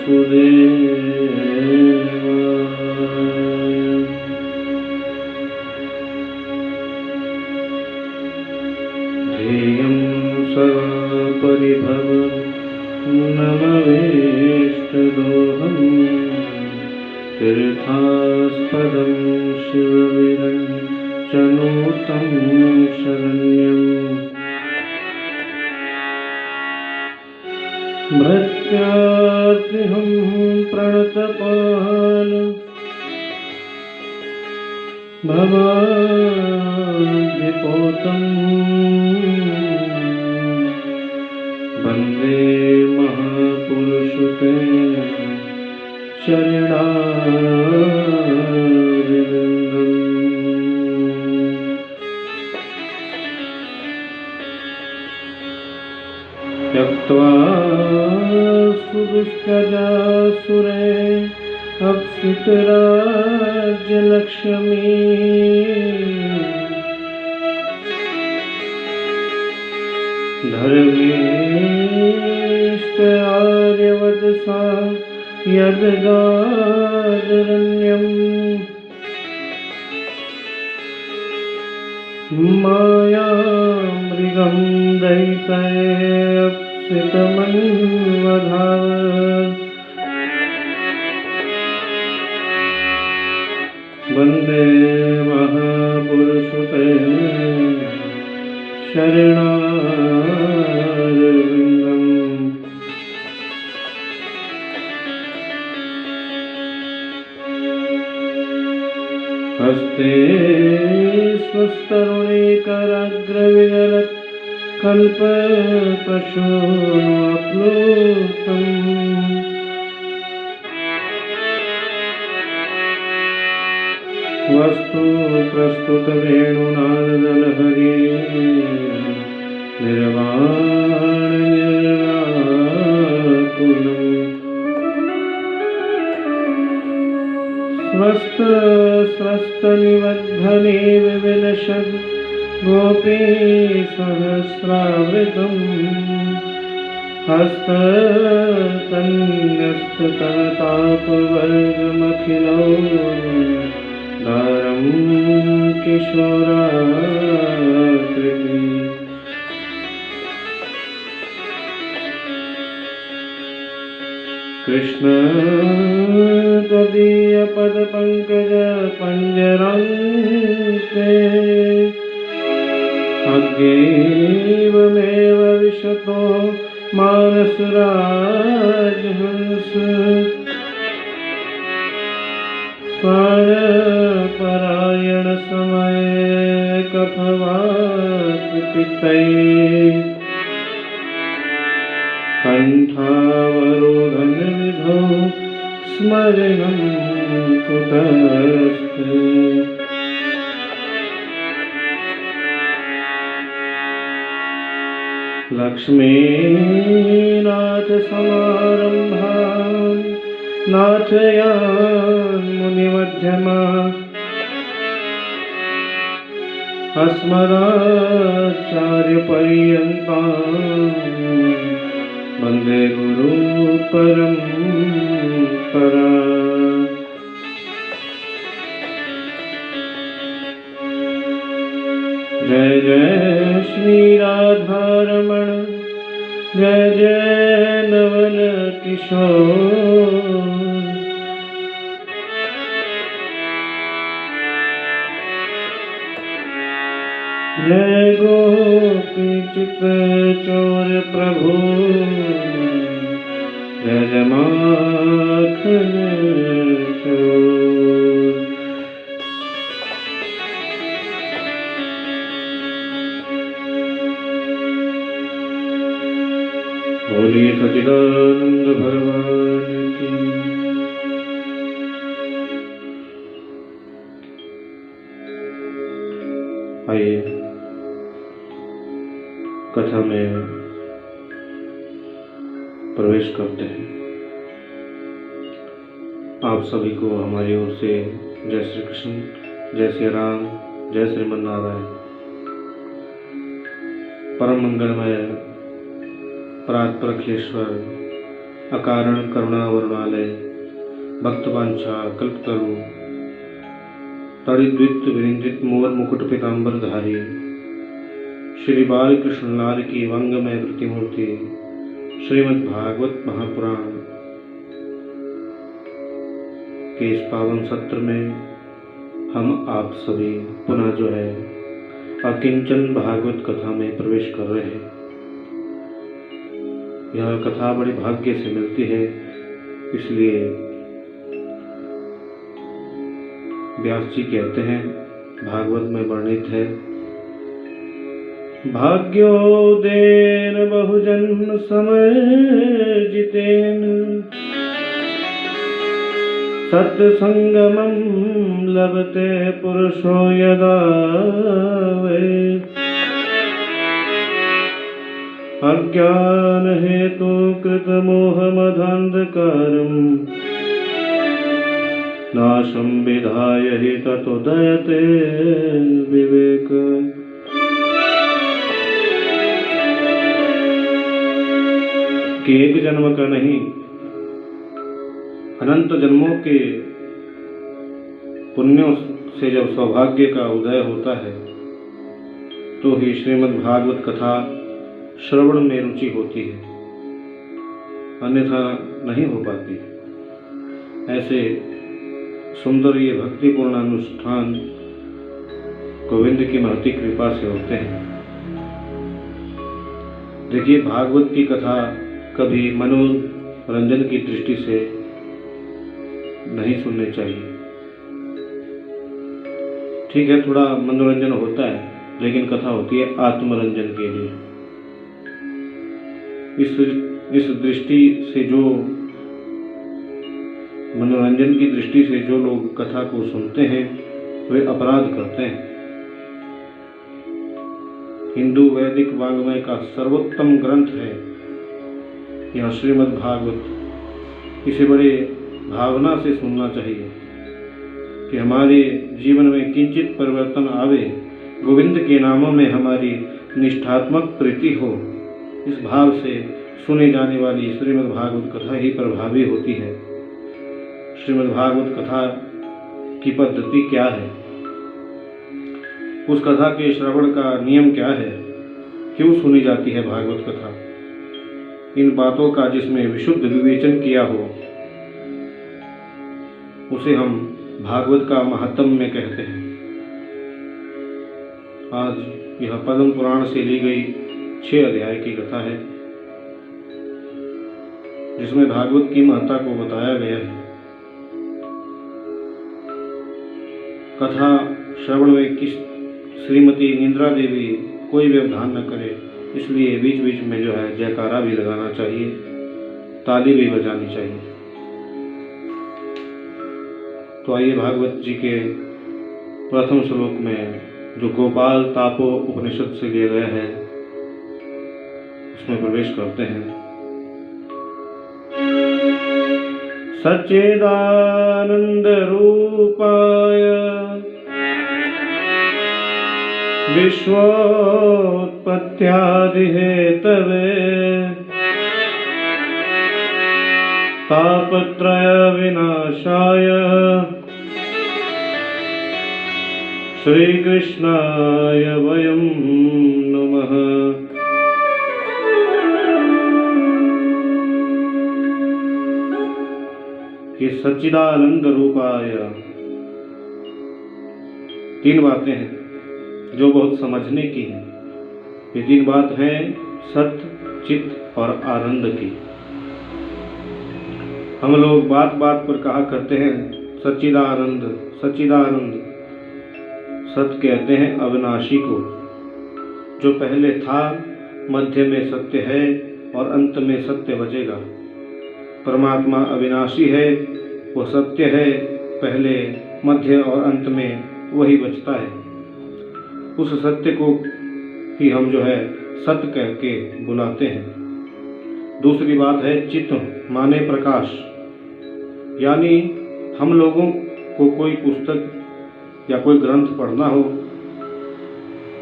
ध्येयं सदा परिभवनमवेष्टदोहं तीर्थास्पदं शिवविरञ्चनुतं शरण्यम् भृत्याद्रिहं प्रणतपाल भवाब्धिपोतम् वन्दे महापुरुषते चरणारविन्दम्। त्यक्त्वा सुदुष्टजासुरे अप्सितराज्यलक्ष्मी धर्मीष्ट आर्यवचसा यद्गादरण्यम् मायामृगं दैत्येऽप्सितमन्वधावत् वन्दे महापुरुषते शरणारविन्दम्। हस्ते स्वस्तरुणीकराग्रविगलत् कल्पप्रसूनोऽप्लुतम् वस्तु प्रस्तुतवेणुनादलहरी निर्वाणनिर्व्याकुलम् स्वस्तनिबद्धने विविलसद् गोपीसहस्रावृतम् हस्ततन्यस्ततापवर्गमखिलौ दारं किशोराकृति कृष्ण त्वदीयपदपङ्कज पञ्जरान्ते अद्यैवमेव विशतो मानसराजहंस परायण समये कफवातपित्तैः कण्ठावरोधनविधौ स्मरणं कुतस्ते लक्ष्मीनाथसमारम्भां नाथयान् मुनिमध्यमा अस्मदाचार्यपर्यन्तां वन्दे गुरुपरम्परा। जय जय श्री राधारमण जय जय नवल किशोर जय गोपी चित्तचोर प्रभु जय जय माखन चोर। बोलिए सच्चिदानंद भगवान की। आइए कथा में प्रवेश करते हैं। आप सभी को हमारी ओर से जय श्री कृष्ण, जय श्री राम, जय श्रीमन नारायण। परम मंगलमय परात्पर अखिलेश्वर अकारण करुणा वरुणालय भक्तवांछा कल्पतरु तड़िद्वित विनिंदित मोर मुकुट पीताम्बर धारी श्री बाल कृष्ण लाल की वंगमय प्रतिमूर्ति श्रीमद् भागवत महापुराण के इस पावन सत्र में हम आप सभी पुनः जो है अकिंचन भागवत कथा में प्रवेश कर रहे हैं। यह कथा बड़े भाग्य से मिलती है, इसलिए व्यास जी कहते हैं भागवत में वर्णित है, भाग्योदेन बहुजन समय जितेन सत्संगमं लभते पुरुषो यदा वै अज्ञान हेतु कृत मोहमदान्धकारं नाशं विधाय हि ततोदयते विवेक। कि एक जन्म का नहीं, अनंत जन्मों के पुण्यों से जब सौभाग्य का उदय होता है तो ही श्रीमद् भागवत कथा श्रवण में रुचि होती है, अन्यथा नहीं हो पाती। ऐसे सुंदर ये भक्तिपूर्ण अनुष्ठान गोविंद की महती कृपा से होते हैं। देखिए, भागवत की कथा कभी मनोरंजन की दृष्टि से नहीं सुननी चाहिए। ठीक है, थोड़ा मनोरंजन होता है, लेकिन कथा होती है आत्मरंजन के लिए। इस दृष्टि से जो मनोरंजन की दृष्टि से जो लोग कथा को सुनते हैं वे अपराध करते हैं। हिंदू वैदिक वांग्मय का सर्वोत्तम ग्रंथ है यह श्रीमद् भागवत। इसे बड़े भावना से सुनना चाहिए कि हमारे जीवन में किंचित परिवर्तन आवे, गोविंद के नामों में हमारी निष्ठात्मक प्रीति हो। इस भाव से सुनी जाने वाली श्रीमद् भागवत कथा ही प्रभावी होती है। श्रीमद् भागवत कथा की पद्धति क्या है, उस कथा के श्रवण का नियम क्या है, क्यों सुनी जाती है भागवत कथा, इन बातों का जिसमें विशुद्ध विवेचन किया हो उसे हम भागवत का महात्म्य कहते हैं। आज यह पद्म पुराण से ली गई 6 अध्याय की कथा है, जिसमें भागवत की महत्ता को बताया गया है। कथा श्रवण में किस श्रीमती निंद्रा देवी कोई व्यवधान न करे, इसलिए बीच बीच में जो है जयकारा भी लगाना चाहिए, ताली भी बजानी चाहिए। तो आइए भागवत जी के प्रथम श्लोक में जो गोपाल तापो उपनिषद से लिया गया है उसमें प्रवेश करते हैं। सच्चिदानंद रूपाय विश्वोत्पत्त्यादि हेतवे तापत्रय विनाशाय श्री कृष्णाय वयं नमः। कि सच्चिदानंद रूपाय 3 बातें हैं जो बहुत समझने की हैं। ये 3 बात हैं सत्य, चित्त और आनंद की। हम लोग बात बात पर कहा करते हैं सच्चिदानंद सच्चिदानंद। सत्य कहते हैं अविनाशी को, जो पहले था, मध्य में सत्य है और अंत में सत्य बचेगा। परमात्मा अविनाशी है, वो सत्य है, पहले मध्य और अंत में वही बचता है। उस सत्य को ही हम जो है सत्य कह के बुलाते हैं। दूसरी बात है चित्त माने प्रकाश, यानी हम लोगों को कोई पुस्तक या कोई ग्रंथ पढ़ना हो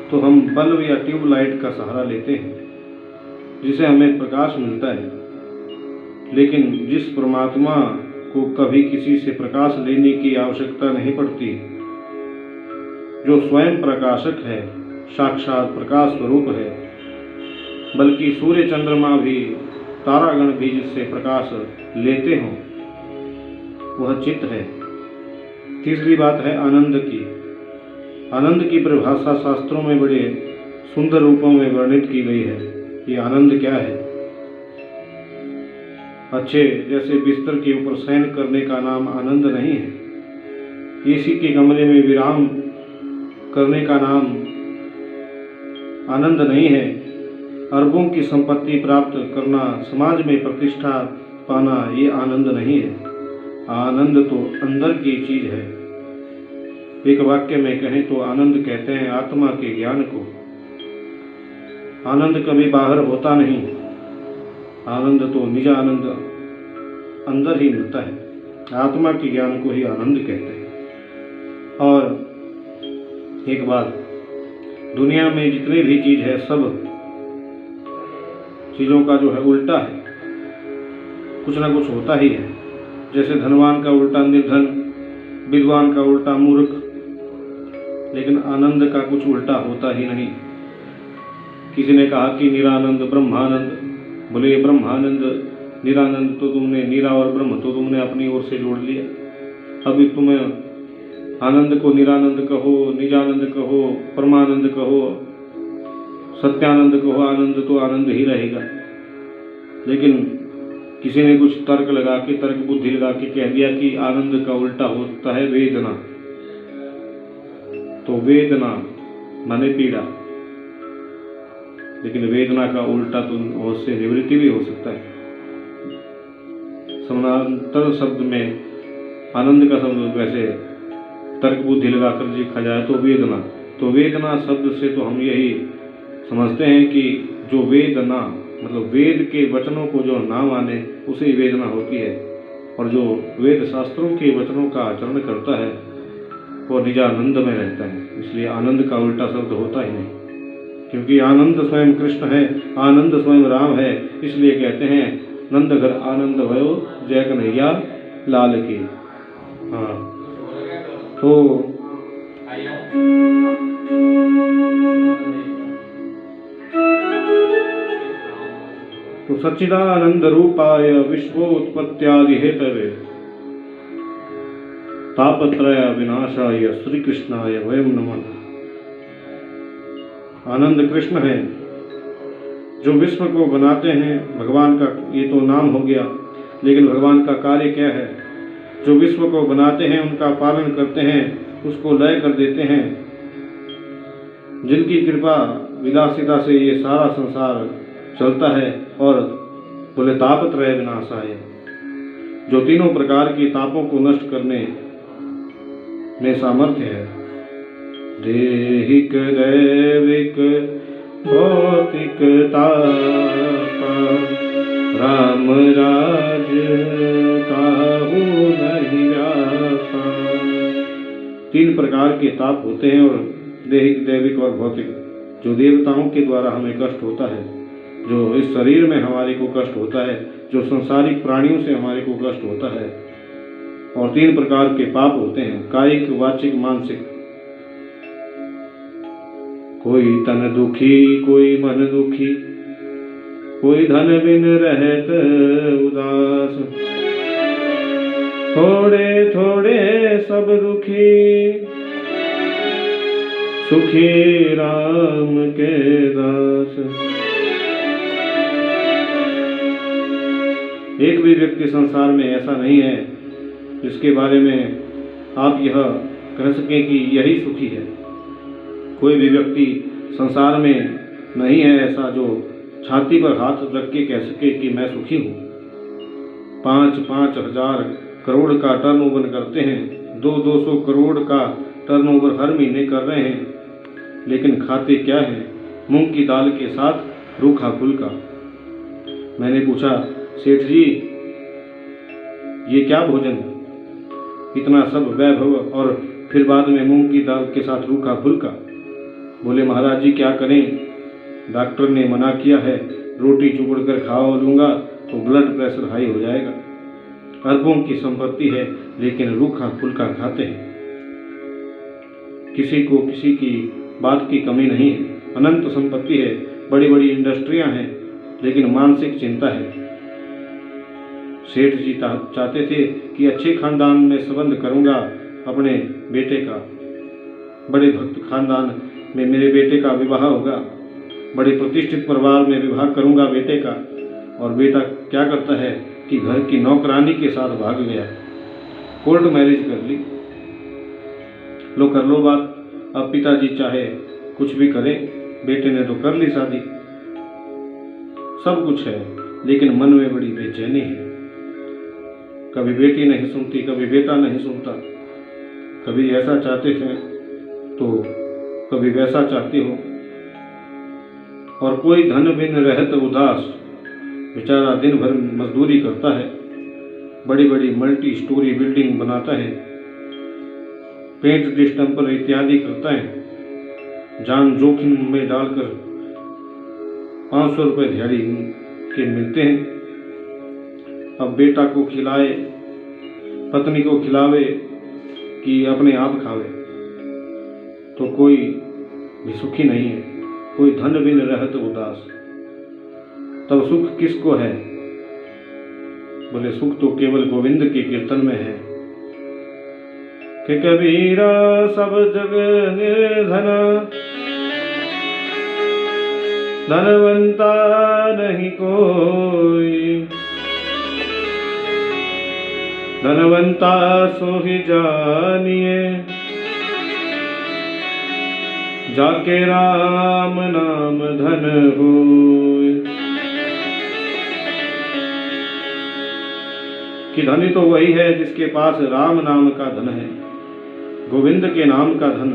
तो हम बल्ब या ट्यूबलाइट का सहारा लेते हैं, जिसे हमें प्रकाश मिलता है। लेकिन जिस परमात्मा को कभी किसी से प्रकाश लेने की आवश्यकता नहीं पड़ती, जो स्वयं प्रकाशक है, साक्षात प्रकाश स्वरूप है, बल्कि सूर्य चंद्रमा भी तारागण भी जिससे प्रकाश लेते हों, वह चित्त है। तीसरी बात है आनंद की। आनंद की परिभाषा शास्त्रों में बड़े सुंदर रूपों में वर्णित की गई है। ये आनंद क्या है? अच्छे जैसे बिस्तर के ऊपर शयन करने का नाम आनंद नहीं है। एसी के कमरे में विराम करने का नाम आनंद नहीं है। अरबों की संपत्ति प्राप्त करना, समाज में प्रतिष्ठा पाना, ये आनंद नहीं है। आनंद तो अंदर की चीज है। एक वाक्य में कहें तो आनंद कहते हैं आत्मा के ज्ञान को। आनंद कभी बाहर होता नहीं। आनंद तो निज आनंद अंदर ही मिलता है। आत्मा के ज्ञान को ही आनंद कहते हैं। और एक बात, दुनिया में जितने भी चीज है, सब चीजों का जो है उल्टा है। कुछ ना कुछ होता ही है। जैसे धनवान का उल्टा निर्धन, विद्वान का उल्टा मूर्ख, लेकिन आनंद का कुछ उल्टा होता ही नहीं। किसी ने कहा कि निरानंद ब्रह्मानंद। बोले ब्रह्मानंद निरानंद तो तुमने, नीरा और ब्रह्म तो तुमने अपनी ओर से जोड़ लिया। अभी तुम्हें आनंद को निरानंद कहो, निजानंद कहो, परमानंद कहो, सत्यानंद कहो, आनंद तो आनंद ही रहेगा। लेकिन किसी ने कुछ तर्क लगा के, तर्क बुद्धि लगा के कह दिया कि आनंद का उल्टा होता है वेदना। तो वेदना माने पीड़ा, लेकिन वेदना का उल्टा तो उससे निवृत्ति भी हो सकता है। समानांतर शब्द में आनंद का शब्द वैसे तर्क बुद्धि लगाकर लिखा जाए तो वेदना। तो वेदना शब्द से तो हम यही समझते हैं कि जो वेदना मतलब वेद के वचनों को जो ना माने उसे वेदना होती है, और जो वेद शास्त्रों के वचनों का आचरण करता है वो निजानंद में रहता है। इसलिए आनंद का उल्टा शब्द होता ही नहीं, क्योंकि आनंद स्वयं कृष्ण है, आनंद स्वयं राम है। इसलिए कहते हैं नंद घर आनंद भयो जय कन्हैया लाल की। हाँ, तो सच्चिदानंद रूपाय विश्वोत्पत्त्यादि हेतवे तापत्रय विनाशाय श्री कृष्णाय वयम नमः। आनंद कृष्ण है जो विश्व को बनाते हैं। भगवान का ये तो नाम हो गया, लेकिन भगवान का कार्य क्या है? जो विश्व को बनाते हैं, उनका पालन करते हैं, उसको लय कर देते हैं, जिनकी कृपा विलासिता से ये सारा संसार चलता है। और बोले तापत्रय विनाशाय, जो तीनों प्रकार के तापों को नष्ट करने में सामर्थ्य है। देहिक दैविक भौतिक तापा राम राज काहू नहीं व्यापा। तीन प्रकार के ताप होते हैं, और देहिक दैविक और भौतिक। जो देवताओं के द्वारा हमें कष्ट होता है, जो इस शरीर में हमारे को कष्ट होता है, जो संसारिक प्राणियों से हमारे को कष्ट होता है। और तीन प्रकार के पाप होते हैं, कायिक वाचिक मानसिक। कोई तन दुखी, कोई मन दुखी, कोई धन बिन रहत उदास, थोड़े थोड़े सब दुखी, सुखी राम के दास। एक भी व्यक्ति संसार में ऐसा नहीं है जिसके बारे में आप यह कह सकें कि यही सुखी है। कोई भी व्यक्ति संसार में नहीं है ऐसा जो छाती पर हाथ रख के कह सके कि मैं सुखी हूँ। 5-5 हजार करोड़ का टर्नओवर करते हैं, 200 करोड़ का टर्नओवर हर महीने कर रहे हैं, लेकिन खाते क्या है? मूंग की दाल के साथ रूखा फुल्का। मैंने पूछा, सेठ जी ये क्या भोजन? इतना सब वैभव और फिर बाद में मूंग की दाल के साथ रूखा फुल्का। बोले महाराज जी क्या करें, डॉक्टर ने मना किया है, रोटी चुपड़ कर खाओ लूँगा तो ब्लड प्रेशर हाई हो जाएगा। अरबों की संपत्ति है लेकिन रूखा फुल्का खाते हैं। किसी को किसी की बात की कमी नहीं है। अनंत संपत्ति है, बड़ी बड़ी इंडस्ट्रियां हैं, लेकिन मानसिक चिंता है। सेठ जी चाहते थे कि अच्छे खानदान में संबंध करूंगा अपने बेटे का, बड़े भक्त खानदान में मेरे बेटे का विवाह होगा, बड़े प्रतिष्ठित परिवार में विवाह करूंगा बेटे का। और बेटा क्या करता है कि घर की नौकरानी के साथ भाग गया, कोर्ट मैरिज कर ली। लो कर लो बात, अब पिताजी चाहे कुछ भी करें, बेटे ने तो कर ली शादी। सब कुछ है लेकिन मन में बड़ी बेचैनी है। कभी बेटी नहीं सुनती, कभी बेटा नहीं सुनता, कभी ऐसा चाहते थे तो कभी वैसा चाहती हो। और कोई धन बिन रहत उदास, बेचारा दिन भर मजदूरी करता है, बड़ी बड़ी मल्टी स्टोरी बिल्डिंग बनाता है, पेंट डिस्टेंपर इत्यादि करता है, जान जोखिम में डालकर 500 रुपये दिहाड़ी के मिलते हैं। अब बेटा को खिलाए, पत्नी को खिलावे कि अपने आप खावे, तो कोई भी सुखी नहीं है। कोई धन बिन रहत उदास, तब सुख किसको है? बोले सुख तो केवल गोविंद के कीर्तन में है। कि कबीरा सब जग निर्धना, धनवंता नहीं कोई, धनवंता सो ही जानिए, जाके राम नाम धन होय। कि धनी तो वही है जिसके पास राम नाम का धन है, गोविंद के नाम का धन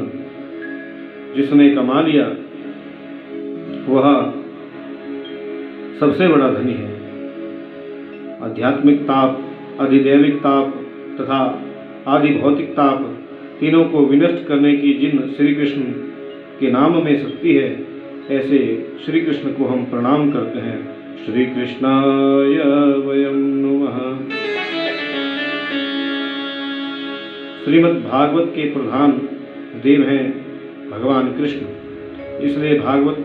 जिसने कमा लिया वह सबसे बड़ा धनी है। आध्यात्मिक ताप, अधिदैविक ताप तथा आदि भौतिक ताप, तीनों को विनष्ट करने की जिन श्री कृष्ण के नाम में शक्ति है, ऐसे श्री कृष्ण को हम प्रणाम करते हैं। श्री कृष्णाय वयं नमः। श्रीमद् भागवत के प्रधान देव हैं भगवान कृष्ण, इसलिए भागवत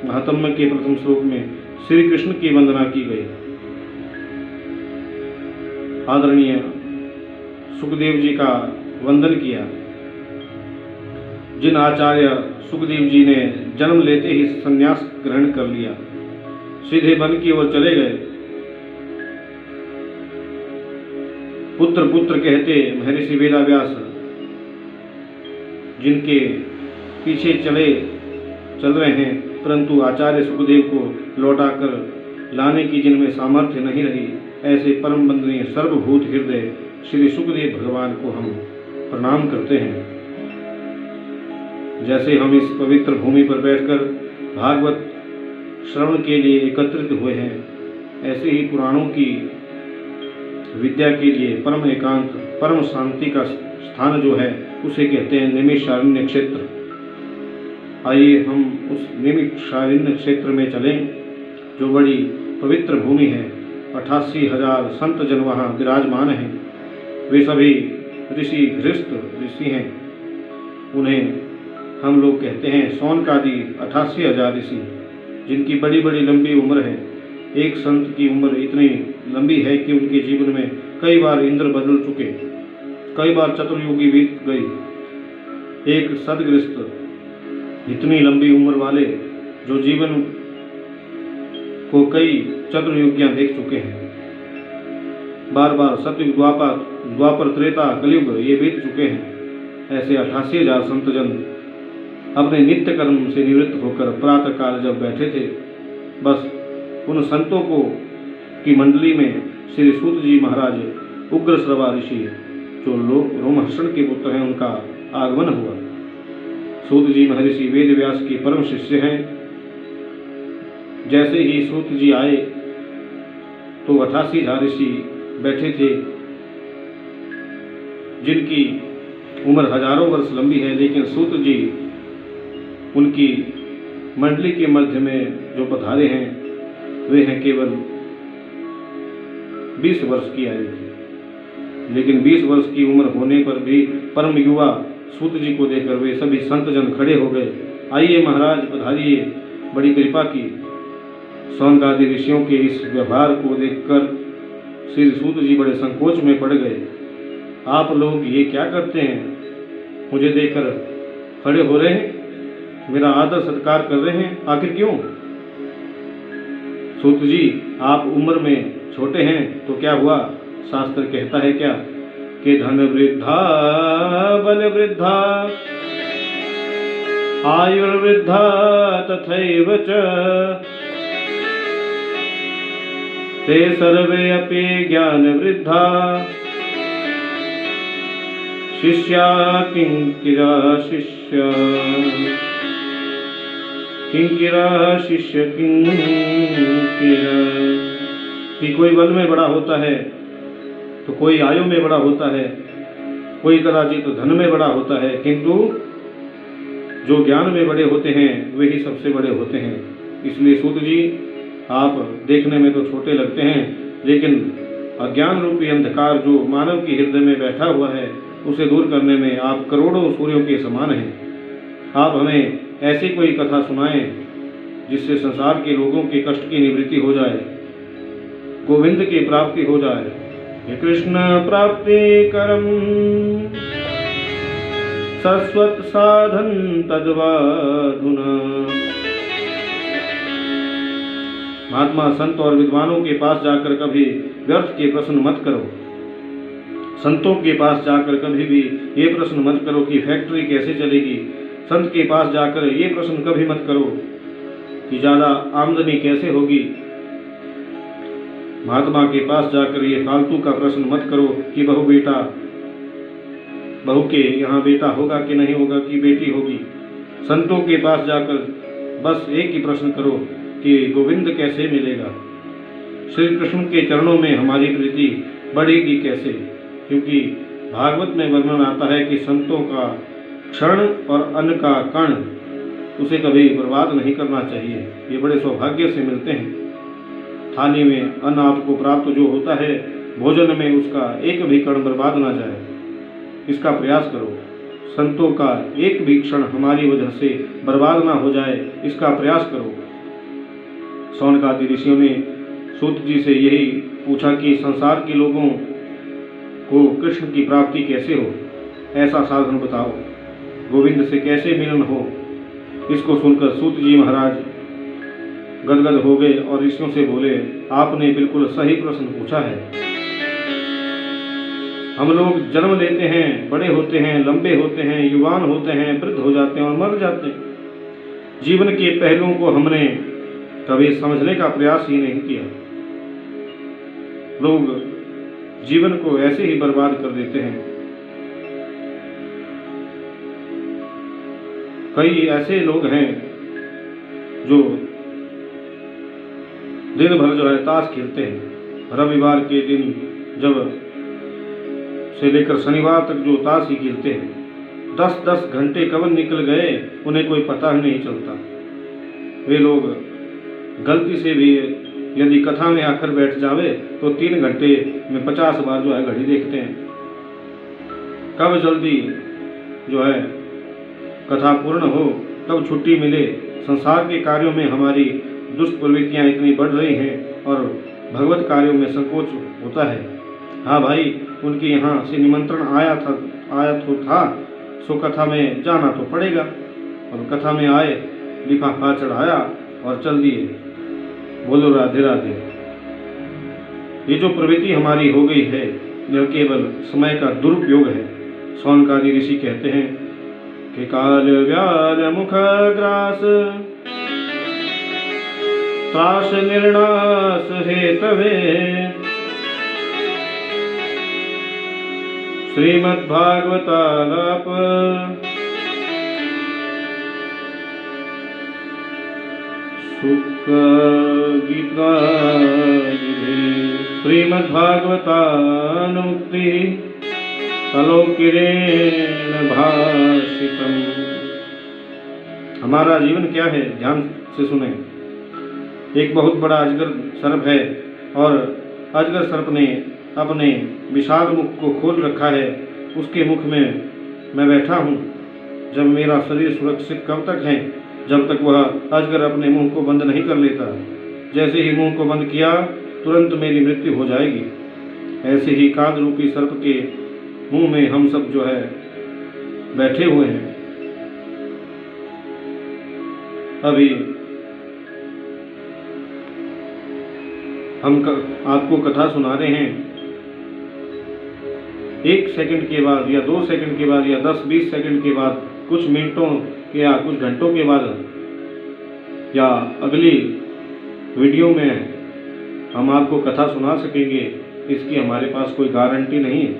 महात्म्य के प्रथम श्लोक में श्री कृष्ण की वंदना की गई। आदरणीय सुखदेव जी का वंदन किया। जिन आचार्य सुखदेव जी ने जन्म लेते ही संन्यास ग्रहण कर लिया, सीधे वन की ओर चले गए। पुत्र पुत्र कहते महर्षि वेदव्यास, जिनके पीछे चल रहे हैं, परंतु आचार्य सुखदेव को लौटाकर लाने की जिनमें सामर्थ्य नहीं रही, ऐसे परम वंदनीय सर्वभूत हृदय श्री सुखदेव भगवान को हम प्रणाम करते हैं। जैसे हम इस पवित्र भूमि पर बैठकर भागवत श्रवण के लिए एकत्रित हुए हैं, ऐसे ही पुराणों की विद्या के लिए परम एकांत, परम शांति का स्थान जो है, उसे कहते हैं नैमिषारण्य क्षेत्र। आइए हम उस नैमिषारण्य क्षेत्र में चलें, जो बड़ी पवित्र भूमि है। 88,000 संत जन वहाँ विराजमान हैं। वे सभी ऋषि, गृहस्थ ऋषि हैं। उन्हें हम लोग कहते हैं सौनकादि 88,000 ऋषि, जिनकी बड़ी बड़ी लंबी उम्र है। एक संत की उम्र इतनी लंबी है कि उनके जीवन में कई बार इंद्र बदल चुके, कई बार चतुर्युगी बीत गई। एक सदगृहस्थ इतनी लंबी उम्र वाले जो जीवन को कई चतुर्युगियां देख चुके हैं, बार बार सतयुग, द्वापर, त्रेता, कलयुग ये बीत चुके हैं। ऐसे 88,000 संतजन अपने नित्य कर्म से निवृत्त होकर प्रातः काल जब बैठे थे, बस उन संतों को की मंडली में श्री सूत जी महाराज, उग्रश्रवा ऋषि, जो लोग रोमहर्षण के पुत्र हैं, उनका आगमन हुआ। सूत जी महर्षि वेद व्यास के परम शिष्य हैं। जैसे ही सूत जी आए तो 88,000 ऋषि बैठे थे, जिनकी उम्र हजारों वर्ष लंबी है, लेकिन सूत जी उनकी मंडली के मध्य में जो पधारे हैं, वे हैं केवल 20 वर्ष की आयु थी, लेकिन 20 वर्ष की उम्र होने पर भी परम युवा सूत जी को देखकर वे सभी संत जन खड़े हो गए। आइए महाराज पधारिए, बड़ी कृपा की। सौनकादि ऋषियों के इस व्यवहार को देखकर श्री सूत जी बड़े संकोच में पड़ गए। आप लोग ये क्या करते हैं? मुझे देखकर खड़े हो रहे हैं, मेरा आदर सत्कार कर रहे हैं, आखिर क्यों? सूत जी, आप उम्र में छोटे हैं तो क्या हुआ? शास्त्र कहता है क्या कि धन वृद्धा बल वृद्धा आयुर्वृद्धा तथैव च ते सर्वे अपि ज्ञान वृद्धा शिष्या किंकिरा शिष्य किंकिरा। कि कोई बल में बड़ा होता है तो कोई आयु में बड़ा होता है, कोई कदाचित धन में बड़ा होता है, किंतु जो ज्ञान में बड़े होते हैं वे ही सबसे बड़े होते हैं। इसलिए सूत जी, आप देखने में तो छोटे लगते हैं, लेकिन अज्ञान रूपी अंधकार जो मानव की हृदय में बैठा हुआ है उसे दूर करने में आप करोड़ों सूर्यों के समान हैं। आप हमें ऐसी कोई कथा सुनाएं जिससे संसार के लोगों के कष्ट की निवृत्ति हो जाए, गोविंद की प्राप्ति हो जाए। हे कृष्ण प्राप्ति करम शाश्वत साधन तद्वाधुना। महात्मा संत और विद्वानों के पास जाकर कभी व्यर्थ के प्रश्न मत करो। संतों के पास जाकर कभी भी ये प्रश्न मत करो कि फैक्ट्री कैसे चलेगी। संत के पास जाकर ये प्रश्न कभी मत करो कि ज़्यादा आमदनी कैसे होगी। महात्मा के पास जाकर ये फालतू का प्रश्न मत करो कि बहू के यहाँ बेटा होगा कि नहीं होगा, कि बेटी होगी। संतों के पास जाकर बस एक ही प्रश्न करो कि गोविंद कैसे मिलेगा। श्री कृष्ण के चरणों में हमारी प्रीति बढ़ेगी कैसे? क्योंकि भागवत में वर्णन आता है कि संतों का क्षण और अन्न का कण उसे कभी बर्बाद नहीं करना चाहिए। ये बड़े सौभाग्य से मिलते हैं। थाली में अन्न आपको प्राप्त जो होता है, भोजन में उसका एक भी कण बर्बाद ना जाए, इसका प्रयास करो। संतों का एक भी क्षण हमारी वजह से बर्बाद ना हो जाए, इसका प्रयास करो। सौनकादि ऋषियों ने सूत जी से यही पूछा कि संसार के लोगों को कृष्ण की प्राप्ति कैसे हो, ऐसा साधन बताओ, गोविंद से कैसे मिलन हो। इसको सुनकर सूत जी महाराज गदगद हो गए और ऋषियों से बोले, आपने बिल्कुल सही प्रश्न पूछा है। हम लोग जन्म लेते हैं, बड़े होते हैं, लंबे होते हैं, युवान होते हैं, वृद्ध हो जाते हैं और मर जाते हैं। जीवन के पहलुओं को हमने कभी समझने का प्रयास ही नहीं किया। लोग जीवन को ऐसे ही बर्बाद कर देते हैं। कई ऐसे लोग हैं जो दिन भर जो है ताश खेलते हैं। रविवार के दिन जब से लेकर शनिवार तक जो ताश ही खेलते हैं, 10-10 घंटे कब निकल गए उन्हें कोई पता ही नहीं चलता। वे लोग गलती से भी यदि कथा में आकर बैठ जावे तो 3 घंटे में 50 बार जो है घड़ी देखते हैं। कब जल्दी जो है कथा पूर्ण हो, कब छुट्टी मिले। संसार के कार्यों में हमारी दुष्ट प्रवृत्तियाँ इतनी बढ़ रही हैं और भगवत कार्यों में संकोच होता है। हाँ भाई, उनके यहाँ से निमंत्रण आया तो था, सो कथा में जाना तो पड़ेगा। और कथा में आए, लिफाफा चढ़ाया और चल दिए। बोलो राधे राधे। ये जो प्रवृत्ति हमारी हो गई है, यह केवल समय का दुरुपयोग है। सौनकादि ऋषि कहते हैं कि काल व्याल मुख ग्रास त्रास निर्णास हेतवे श्रीमद्भागवतालाप सुख गीता श्रीमद्भागवतानुक्ति अलोकिरेण भाषितम्। हमारा जीवन क्या है, ध्यान से सुने। एक बहुत बड़ा अजगर सर्प है और अजगर सर्प ने अपने विशाल मुख को खोल रखा है, उसके मुख में मैं बैठा हूँ। जब मेरा शरीर सुरक्षित कब तक है? जब तक वह अजगर अपने मुंह को बंद नहीं कर लेता। जैसे ही मुंह को बंद किया तुरंत मेरी मृत्यु हो जाएगी। ऐसे ही काल रूपी सर्प के मुंह में हम सब जो है बैठे हुए हैं। अभी हम आपको कथा सुना रहे हैं। 1 सेकंड के बाद या 2 सेकंड के बाद या 10-20 सेकंड के बाद, कुछ मिनटों या कुछ घंटों के बाद या अगली वीडियो में हम आपको कथा सुना सकेंगे, इसकी हमारे पास कोई गारंटी नहीं है।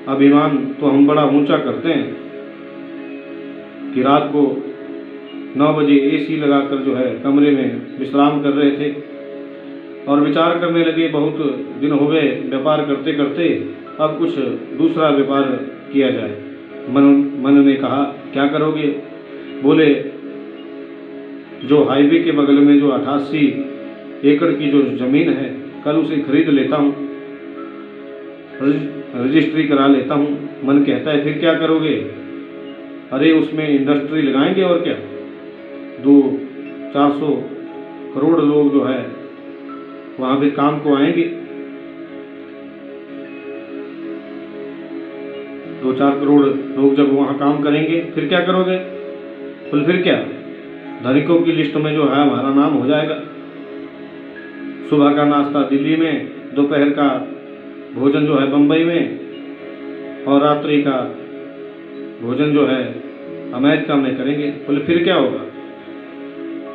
अभिमान तो हम बड़ा ऊंचा करते हैं कि रात को 9 बजे एसी लगाकर जो है कमरे में विश्राम कर रहे थे और विचार करने लगे, बहुत दिन हो गए व्यापार करते करते, अब कुछ दूसरा व्यापार किया जाए। मन ने कहा क्या करोगे? बोले जो हाईवे के बगल में जो 88 एकड़ की जो जमीन है, कल उसे खरीद लेता हूँ, रजिस्ट्री करा लेता हूँ। मन कहता है फिर क्या करोगे? अरे उसमें इंडस्ट्री लगाएंगे और क्या, 200-400 करोड़ लोग जो है वहाँ पे काम को आएंगे। 2-4 करोड़ लोग जब वहाँ काम करेंगे फिर क्या करोगे? बोले फिर क्या, धनिकों की लिस्ट में जो है हमारा नाम हो जाएगा। सुबह का नाश्ता दिल्ली में, दोपहर का भोजन जो है बम्बई में और रात्रि का भोजन जो है अमेरिका में करेंगे। बोले फिर क्या होगा?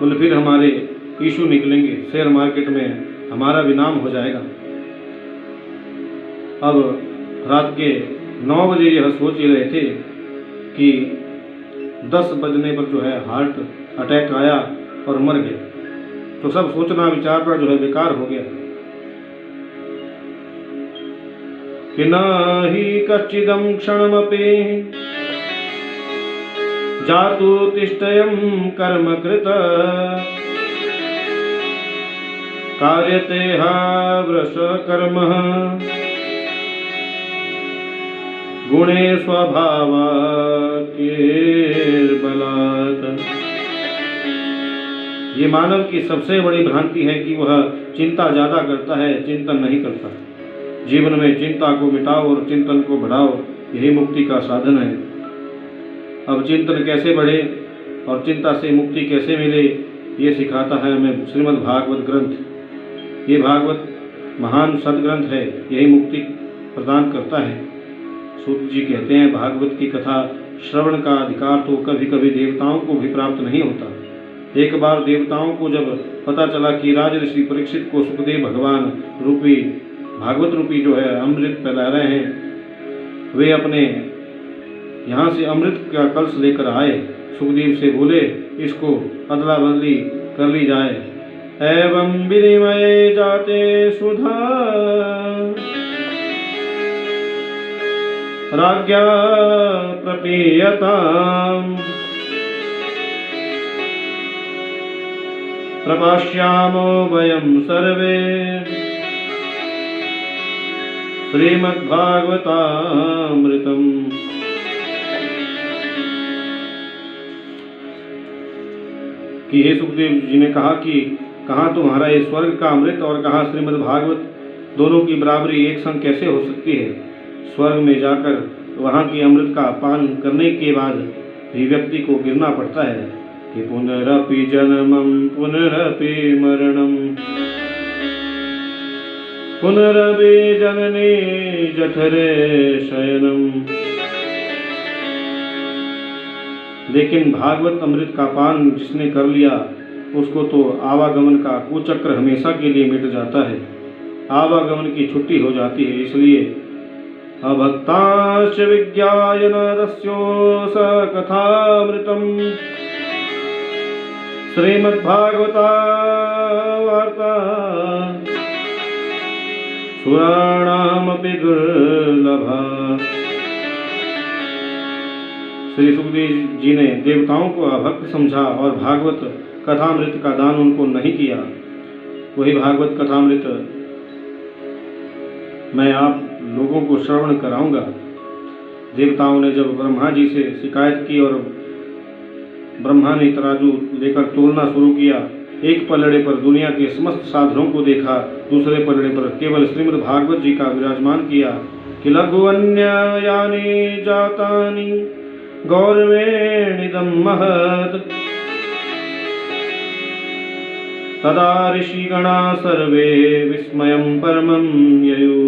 बोले फिर हमारे इशू निकलेंगे, शेयर मार्केट में हमारा भी नाम हो जाएगा। अब रात के 9 बजे यह सोच ही रहे थे कि 10 बजने पर जो है हार्ट अटैक आया और मर गए। तो सब सोचना विचारना जो है बेकार हो गया। कि नाहि कश्चिदं क्षणमपि जातु तिष्ठयं कर्म कृत कार्यते वृष कर्म गुणे स्वभावात् ये मानव की सबसे बड़ी भ्रांति है कि वह चिंता ज्यादा करता है, चिंतन नहीं करता। जीवन में चिंता को मिटाओ और चिंतन को बढ़ाओ, यही मुक्ति का साधन है। अब चिंतन कैसे बढ़े और चिंता से मुक्ति कैसे मिले, ये सिखाता है हमें श्रीमद् भागवत ग्रंथ। ये भागवत महान सदग्रंथ है, यही मुक्ति प्रदान करता है। सूत जी कहते हैं भागवत की कथा श्रवण का अधिकार तो कभी कभी देवताओं को भी प्राप्त नहीं होता। एक बार देवताओं को जब पता चला कि राज ऋषि परीक्षित को सुखदेव भगवान रूपी भागवत रूपी जो है अमृत फैला रहे हैं, वे अपने यहाँ से अमृत का कलश लेकर आए। सुखदेव से बोले इसको अदला बदली कर ली जाए। एवं विनिमय जाते सुधा राज्ञा प्रपीयताम् प्रपश्यामो वयं सर्वे श्रीमद्भागवतामृतम्। कि हे सुखदेव जी ने कहा कि कहाँ तुम्हारा ये स्वर्ग का अमृत और कहाँ श्रीमद् भागवत, दोनों की बराबरी एक संग कैसे हो सकती है? स्वर्ग में जाकर वहाँ के अमृत का पान करने के बाद भी व्यक्ति को गिरना पड़ता है कि पुनरपि जन्मं पुनरपि मरणं पुनरपि जननी जठरे शयनम। लेकिन भागवत अमृत का पान जिसने कर लिया उसको तो आवागमन का कुचक्र हमेशा के लिए मिट जाता है, आवागमन की छुट्टी हो जाती है। इसलिए अभक्ताश्च विज्ञाय नरस्योऽस कथामृतम् श्रीमद्भागवता वार्ता सुराणामपि दुर्लभा। श्री सुखदेव जी ने देवताओं को अभक्त समझा और भागवत कथामृत का दान उनको नहीं किया। वही भागवत कथामृत मैं आप लोगों को श्रवण कराऊंगा। देवताओं ने जब ब्रह्मा जी से शिकायत की और ब्रह्मा ने तराजू लेकर तोलना शुरू किया, एक पलड़े पर दुनिया के समस्त साधनों को देखा, दूसरे पलड़े पर केवल श्रीमद् भागवत जी का विराजमान किया कि लघु अन्यायानि जातानि गौरवेणिदं महत् तदा ऋषिगणा सर्वे विस्मयं परमं ययु।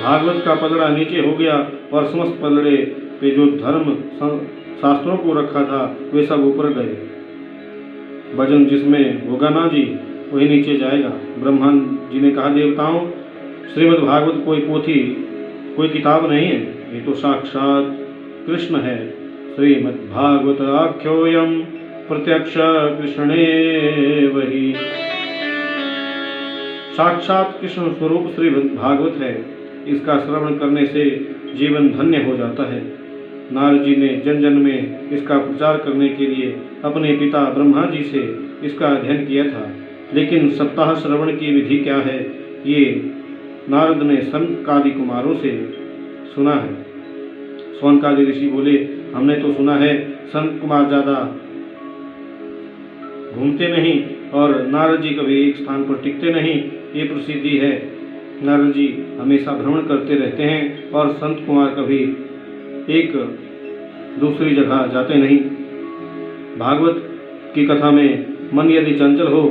भागवत का पलड़ा नीचे हो गया और समस्त पलड़े पे जो धर्म शास्त्रों को रखा था वे सब ऊपर गए। भजन जिसमें होगा ना जी वही नीचे जाएगा। ब्रह्मा जी ने कहा, देवताओं, श्रीमद् भागवत कोई पोथी, कोई किताब नहीं है, ये तो साक्षात कृष्ण है। श्रीमद् भागवत आख्योयम प्रत्यक्ष कृष्णे वही। साक्षात कृष्ण स्वरूप श्रीमद् भागवत है। इसका श्रवण करने से जीवन धन्य हो जाता है। नारद जी ने जन जन में इसका प्रचार करने के लिए अपने पिता ब्रह्मा जी से इसका अध्ययन किया था। लेकिन सप्ताह श्रवण की विधि क्या है, ये नारद ने सनकादि कुमारों से सुना है। सौनकादि ऋषि बोले, हमने तो सुना है संत कुमार ज़्यादा घूमते नहीं और नारद जी कभी एक स्थान पर टिकते नहीं, ये प्रसिद्धि है। नारद जी हमेशा भ्रमण करते रहते हैं और संत कुमार कभी एक दूसरी जगह जाते नहीं। भागवत की कथा में मन यदि चंचल हो,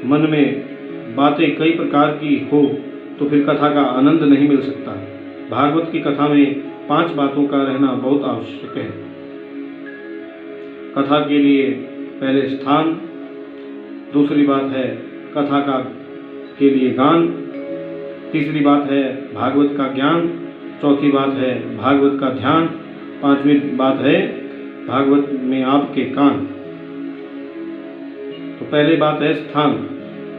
मन में बातें कई प्रकार की हो, तो फिर कथा का आनंद नहीं मिल सकता। भागवत की कथा में 5 बातों का रहना बहुत आवश्यक है। कथा के लिए पहले स्थान, दूसरी बात है कथा का के लिए गान, तीसरी बात है भागवत का ज्ञान, चौथी बात है भागवत का ध्यान, 5वीं बात है भागवत में आपके कान। तो पहली बात है स्थान।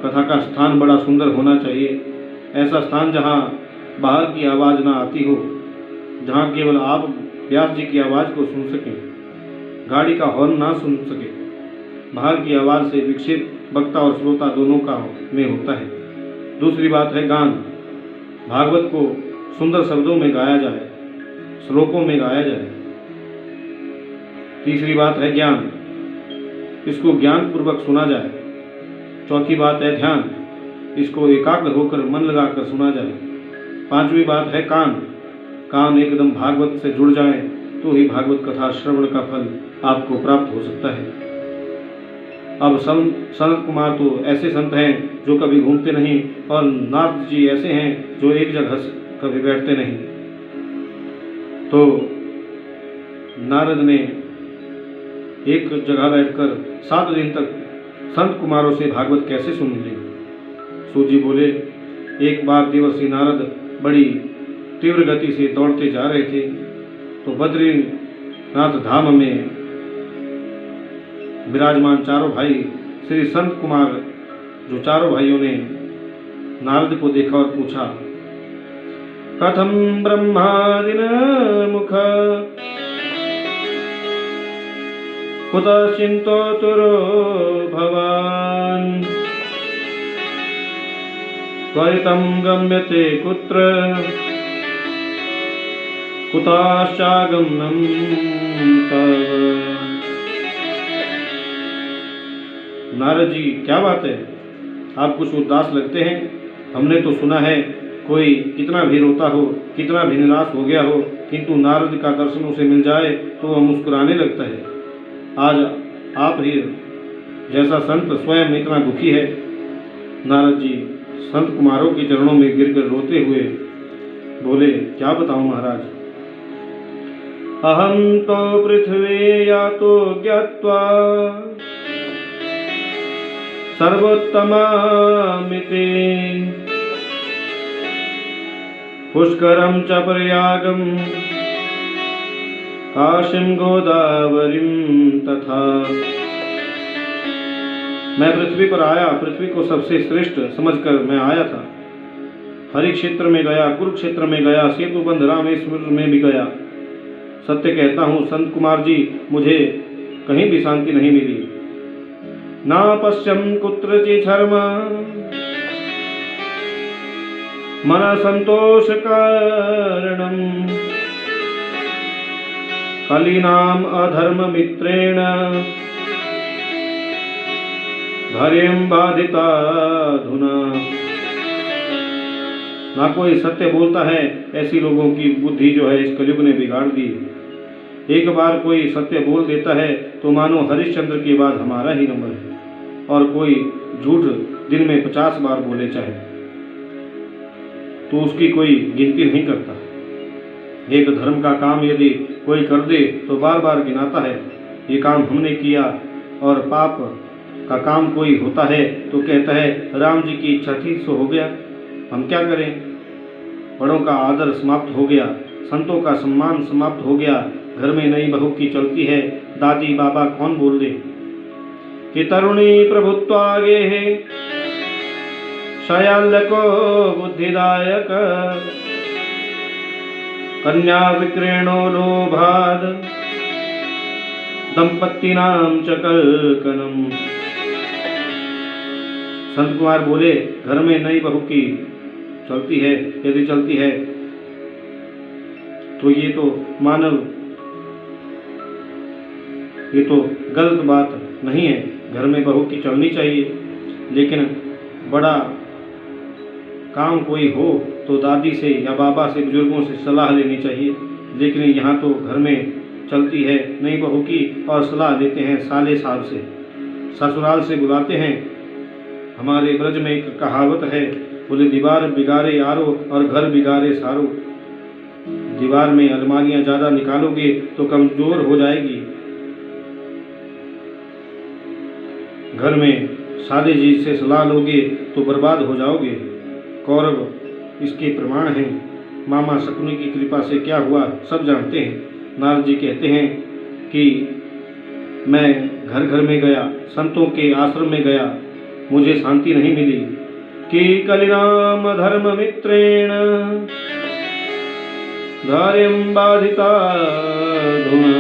कथा का स्थान बड़ा सुंदर होना चाहिए। ऐसा स्थान जहाँ बाहर की आवाज़ ना आती हो, जहाँ केवल आप व्यास जी की आवाज़ को सुन सकें, गाड़ी का हॉर्न ना सुन सके। बाहर की आवाज़ से विकसित वक्ता और श्रोता दोनों का में होता है। दूसरी बात है गान। भागवत को सुंदर शब्दों में गाया जाए, श्लोकों में गाया जाए। तीसरी बात है ज्ञान, इसको ज्ञान पूर्वक सुना जाए। चौथी बात है ध्यान, इसको एकाग्र होकर मन लगाकर सुना जाए। 5वीं बात है कान, कान एकदम भागवत से जुड़ जाए तो ही भागवत कथा श्रवण का फल आपको प्राप्त हो सकता है। अब सनत कुमार तो ऐसे संत हैं जो कभी घूमते नहीं, और नारद जी ऐसे हैं जो एक जगह कभी बैठते नहीं। तो नारद ने एक जगह बैठकर 7 दिन तक संत कुमारों से भागवत कैसे सुन ली। सूत जी बोले, एक बार देवर्षि नारद बड़ी तीव्र गति से दौड़ते जा रहे थे, तो बद्रीनाथ धाम में विराजमान चारों भाई श्री संत कुमार, जो चारों भाइयों ने नारद को देखा और पूछा, कथम ब्रह्मादिन मुख कुतश्चिन्तो तुरो भवान् त्वरितं गम्यते कुत्र कुताश्चागमनं तव। नारद जी, क्या बात है, आप कुछ उदास लगते हैं। हमने तो सुना है कोई कितना भी रोता हो, कितना भी निराश हो गया हो, किंतु नारद का दर्शन उसे मिल जाए तो वह मुस्कुराने लगता है। आज आप ही जैसा संत स्वयं इतना दुखी है। नारद जी संत कुमारों के चरणों में गिरकर रोते हुए बोले, क्या बताऊं महाराज, अहम तो पृथ्वी या तो ज्ञात्वा सर्वोत्तमामिति पुष्करं च प्रयागं काशीं गोदावरीं तथा। मैं पृथ्वी पर आया, पृथ्वी को सबसे श्रेष्ठ समझकर मैं आया था। हरि क्षेत्र में गया, कुरुक्षेत्र में गया, सेतुबंध रामेश्वर में भी गया। सत्य कहता हूँ संत कुमार जी, मुझे कहीं भी शांति नहीं मिली। ना पश्यं कुत्रचिच्छर्म मन संतोषकारणम् कलिनाम अधर्म मित्रेण धैर्यं बाधिताधुना। ना कोई सत्य बोलता है, ऐसी लोगों की बुद्धि जो है इस कलयुग ने बिगाड़ दी। एक बार कोई सत्य बोल देता है तो मानो हरिश्चंद्र के बाद हमारा ही नंबर है, और कोई झूठ दिन में 50 बार बोले चाहे तो उसकी कोई गिनती नहीं करता। एक धर्म का काम यदि कोई कर दे तो बार बार गिनाता है, ये काम हमने किया। और पाप का काम कोई होता है तो कहता है राम जी की इच्छा थी सो हो गया, हम क्या करें। बड़ों का आदर समाप्त हो गया, संतों का सम्मान समाप्त हो गया। घर में नई बहू की चलती है, दादी बाबा कौन बोल दे कि तरुणी प्रभुत्वागे है शयाल्य को बुद्धिदायक कन्या विक्रेणो लोभाद दंपत्तिनाम च कलकनम। संत कुमार बोले घर में नई बहू की चलती है, यदि चलती है तो ये तो मानव, ये तो गलत बात नहीं है। घर में बहू की चलनी चाहिए, लेकिन बड़ा काम कोई हो तो दादी से या बाबा से, बुजुर्गों से सलाह लेनी चाहिए। लेकिन यहाँ तो घर में चलती है नई बहू की और सलाह लेते हैं साले साल से, ससुराल से बुलाते हैं। हमारे ब्रज में एक कहावत है, बोले दीवार बिगाड़े यारो और घर बिगाड़े सारो। दीवार में अलमारियां ज़्यादा निकालोगे तो कमजोर हो जाएगी। घर में साले जी से सलाह लोगे तो बर्बाद हो जाओगे। कौरव इसके प्रमाण हैं। मामा शकुनी की कृपा से क्या हुआ सब जानते हैं। नारद जी कहते हैं कि मैं घर घर में गया, संतों के आश्रम में गया, मुझे शांति नहीं मिली। कि कलिनाम धर्म मित्रेण धैर्यं बाधिताधुना।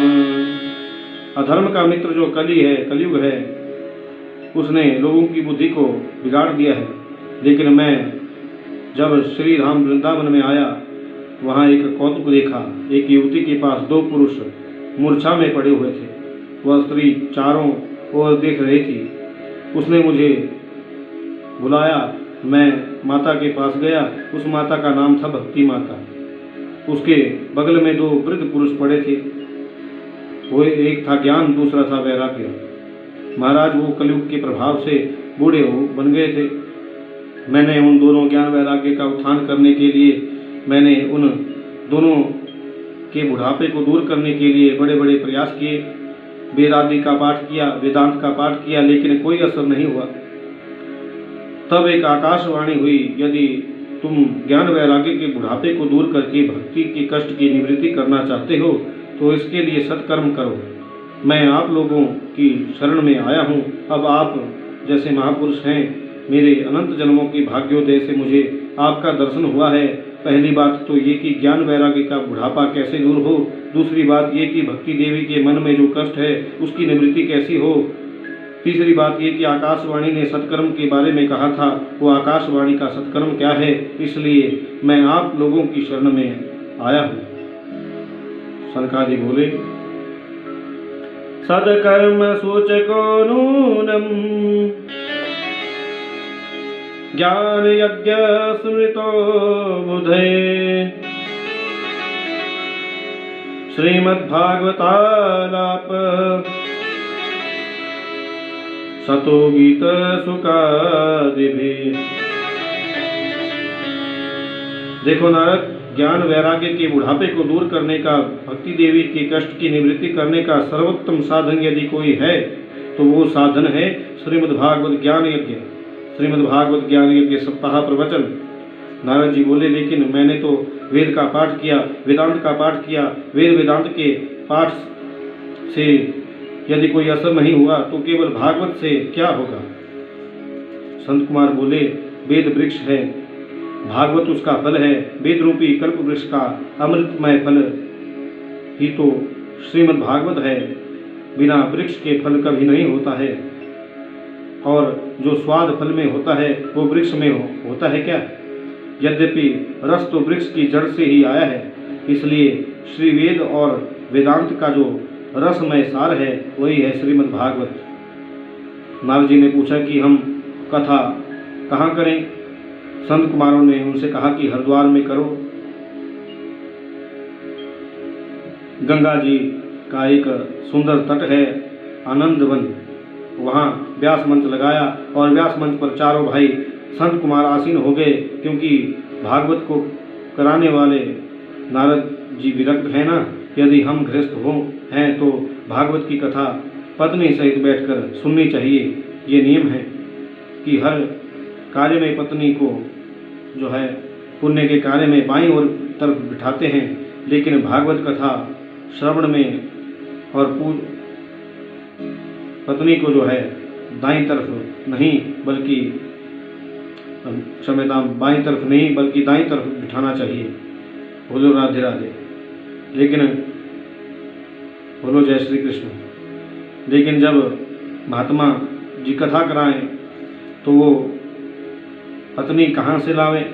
अधर्म का मित्र जो कली है, कलयुग है, उसने लोगों की बुद्धि को बिगाड़ दिया है। लेकिन मैं जब श्री राम वृंदावन में आया, वहाँ एक कौतुक देखा। एक युवती के पास 2 पुरुष मूर्छा में पड़े हुए थे। वह स्त्री चारों ओर देख रही थी। उसने मुझे बुलाया, मैं माता के पास गया। उस माता का नाम था भक्ति माता। उसके बगल में 2 वृद्ध पुरुष पड़े थे। वो एक था ज्ञान, दूसरा था वैराग्य। महाराज वो कलयुग के प्रभाव से बूढ़े बन गए थे। मैंने उन दोनों ज्ञान वैराग्य का उत्थान करने के लिए, मैंने उन दोनों के बुढ़ापे को दूर करने के लिए बड़े बड़े प्रयास किए। वेद आदि का पाठ किया, वेदांत का पाठ किया, लेकिन कोई असर नहीं हुआ। तब एक आकाशवाणी हुई, यदि तुम ज्ञान वैराग्य के बुढ़ापे को दूर करके भक्ति के कष्ट की निवृत्ति करना चाहते हो तो इसके लिए सत्कर्म करो। मैं आप लोगों की शरण में आया हूँ। अब आप जैसे महापुरुष हैं, मेरे अनंत जन्मों के भाग्योदय से मुझे आपका दर्शन हुआ है। पहली बात तो ये कि ज्ञान वैराग्य का बुढ़ापा कैसे दूर हो। दूसरी बात ये कि भक्ति देवी के मन में जो कष्ट है उसकी निवृत्ति कैसी हो। तीसरी बात ये कि आकाशवाणी ने सत्कर्म के बारे में कहा था, वो आकाशवाणी का सत्कर्म क्या है। इसलिए मैं आप लोगों की शरण में आया हूँ। सनकादि बोले सत्कर्म सूचको नूनम ज्ञान यज्ञ स्मृतो बुधे श्रीमद्भागवतालाप सतो गीत सुखादिभि। देखो नारद, ज्ञान वैराग्य के बुढ़ापे को दूर करने का, भक्ति देवी के कष्ट की निवृत्ति करने का सर्वोत्तम साधन यदि कोई है तो वो साधन है श्रीमद्भागवत ज्ञान यज्ञ। श्रीमद्भागवत ज्ञान यज्ञ सप्ताह प्रवचन। नारद जी बोले लेकिन मैंने तो वेद का पाठ किया, वेदांत का पाठ किया। वेद वेदांत के पाठ से यदि कोई असर नहीं हुआ तो केवल भागवत से क्या होगा। संत कुमार बोले वेद वृक्ष है, भागवत उसका फल है। वेद रूपी कल्प वृक्ष का अमृतमय फल ही तो श्रीमद् भागवत है। बिना वृक्ष के फल कभी नहीं होता है। और जो स्वाद फल में होता है वो वृक्ष में होता है क्या? यद्यपि रस तो वृक्ष की जड़ से ही आया है, इसलिए श्री वेद और वेदांत का जो रसमय सार है वही है श्रीमद् भागवत। नारद जी ने पूछा कि हम कथा कहाँ करें? संत कुमारों ने उनसे कहा कि हरिद्वार में करो। गंगा जी का एक सुंदर तट है आनंद वन, वहाँ व्यास मंच लगाया और व्यास मंच पर चारों भाई संत कुमार आसीन हो गए, क्योंकि भागवत को कराने वाले नारद जी विरक्त हैं ना। यदि हम गृहस्थ हैं तो भागवत की कथा पत्नी सहित बैठकर सुननी चाहिए। ये नियम है कि हर कार्य में पत्नी को जो है पुण्य के कार्य में बाईं ओर तरफ बिठाते हैं, लेकिन भागवत कथा श्रवण में और पत्नी को जो है दाईं तरफ नहीं बल्कि क्षमता बाईं तरफ नहीं बल्कि दाईं तरफ बिठाना चाहिए। बोलो राधे राधे। लेकिन बोलो जय श्री कृष्ण। लेकिन जब महात्मा जी कथा कराएं तो वो पत्नी कहाँ से लावे?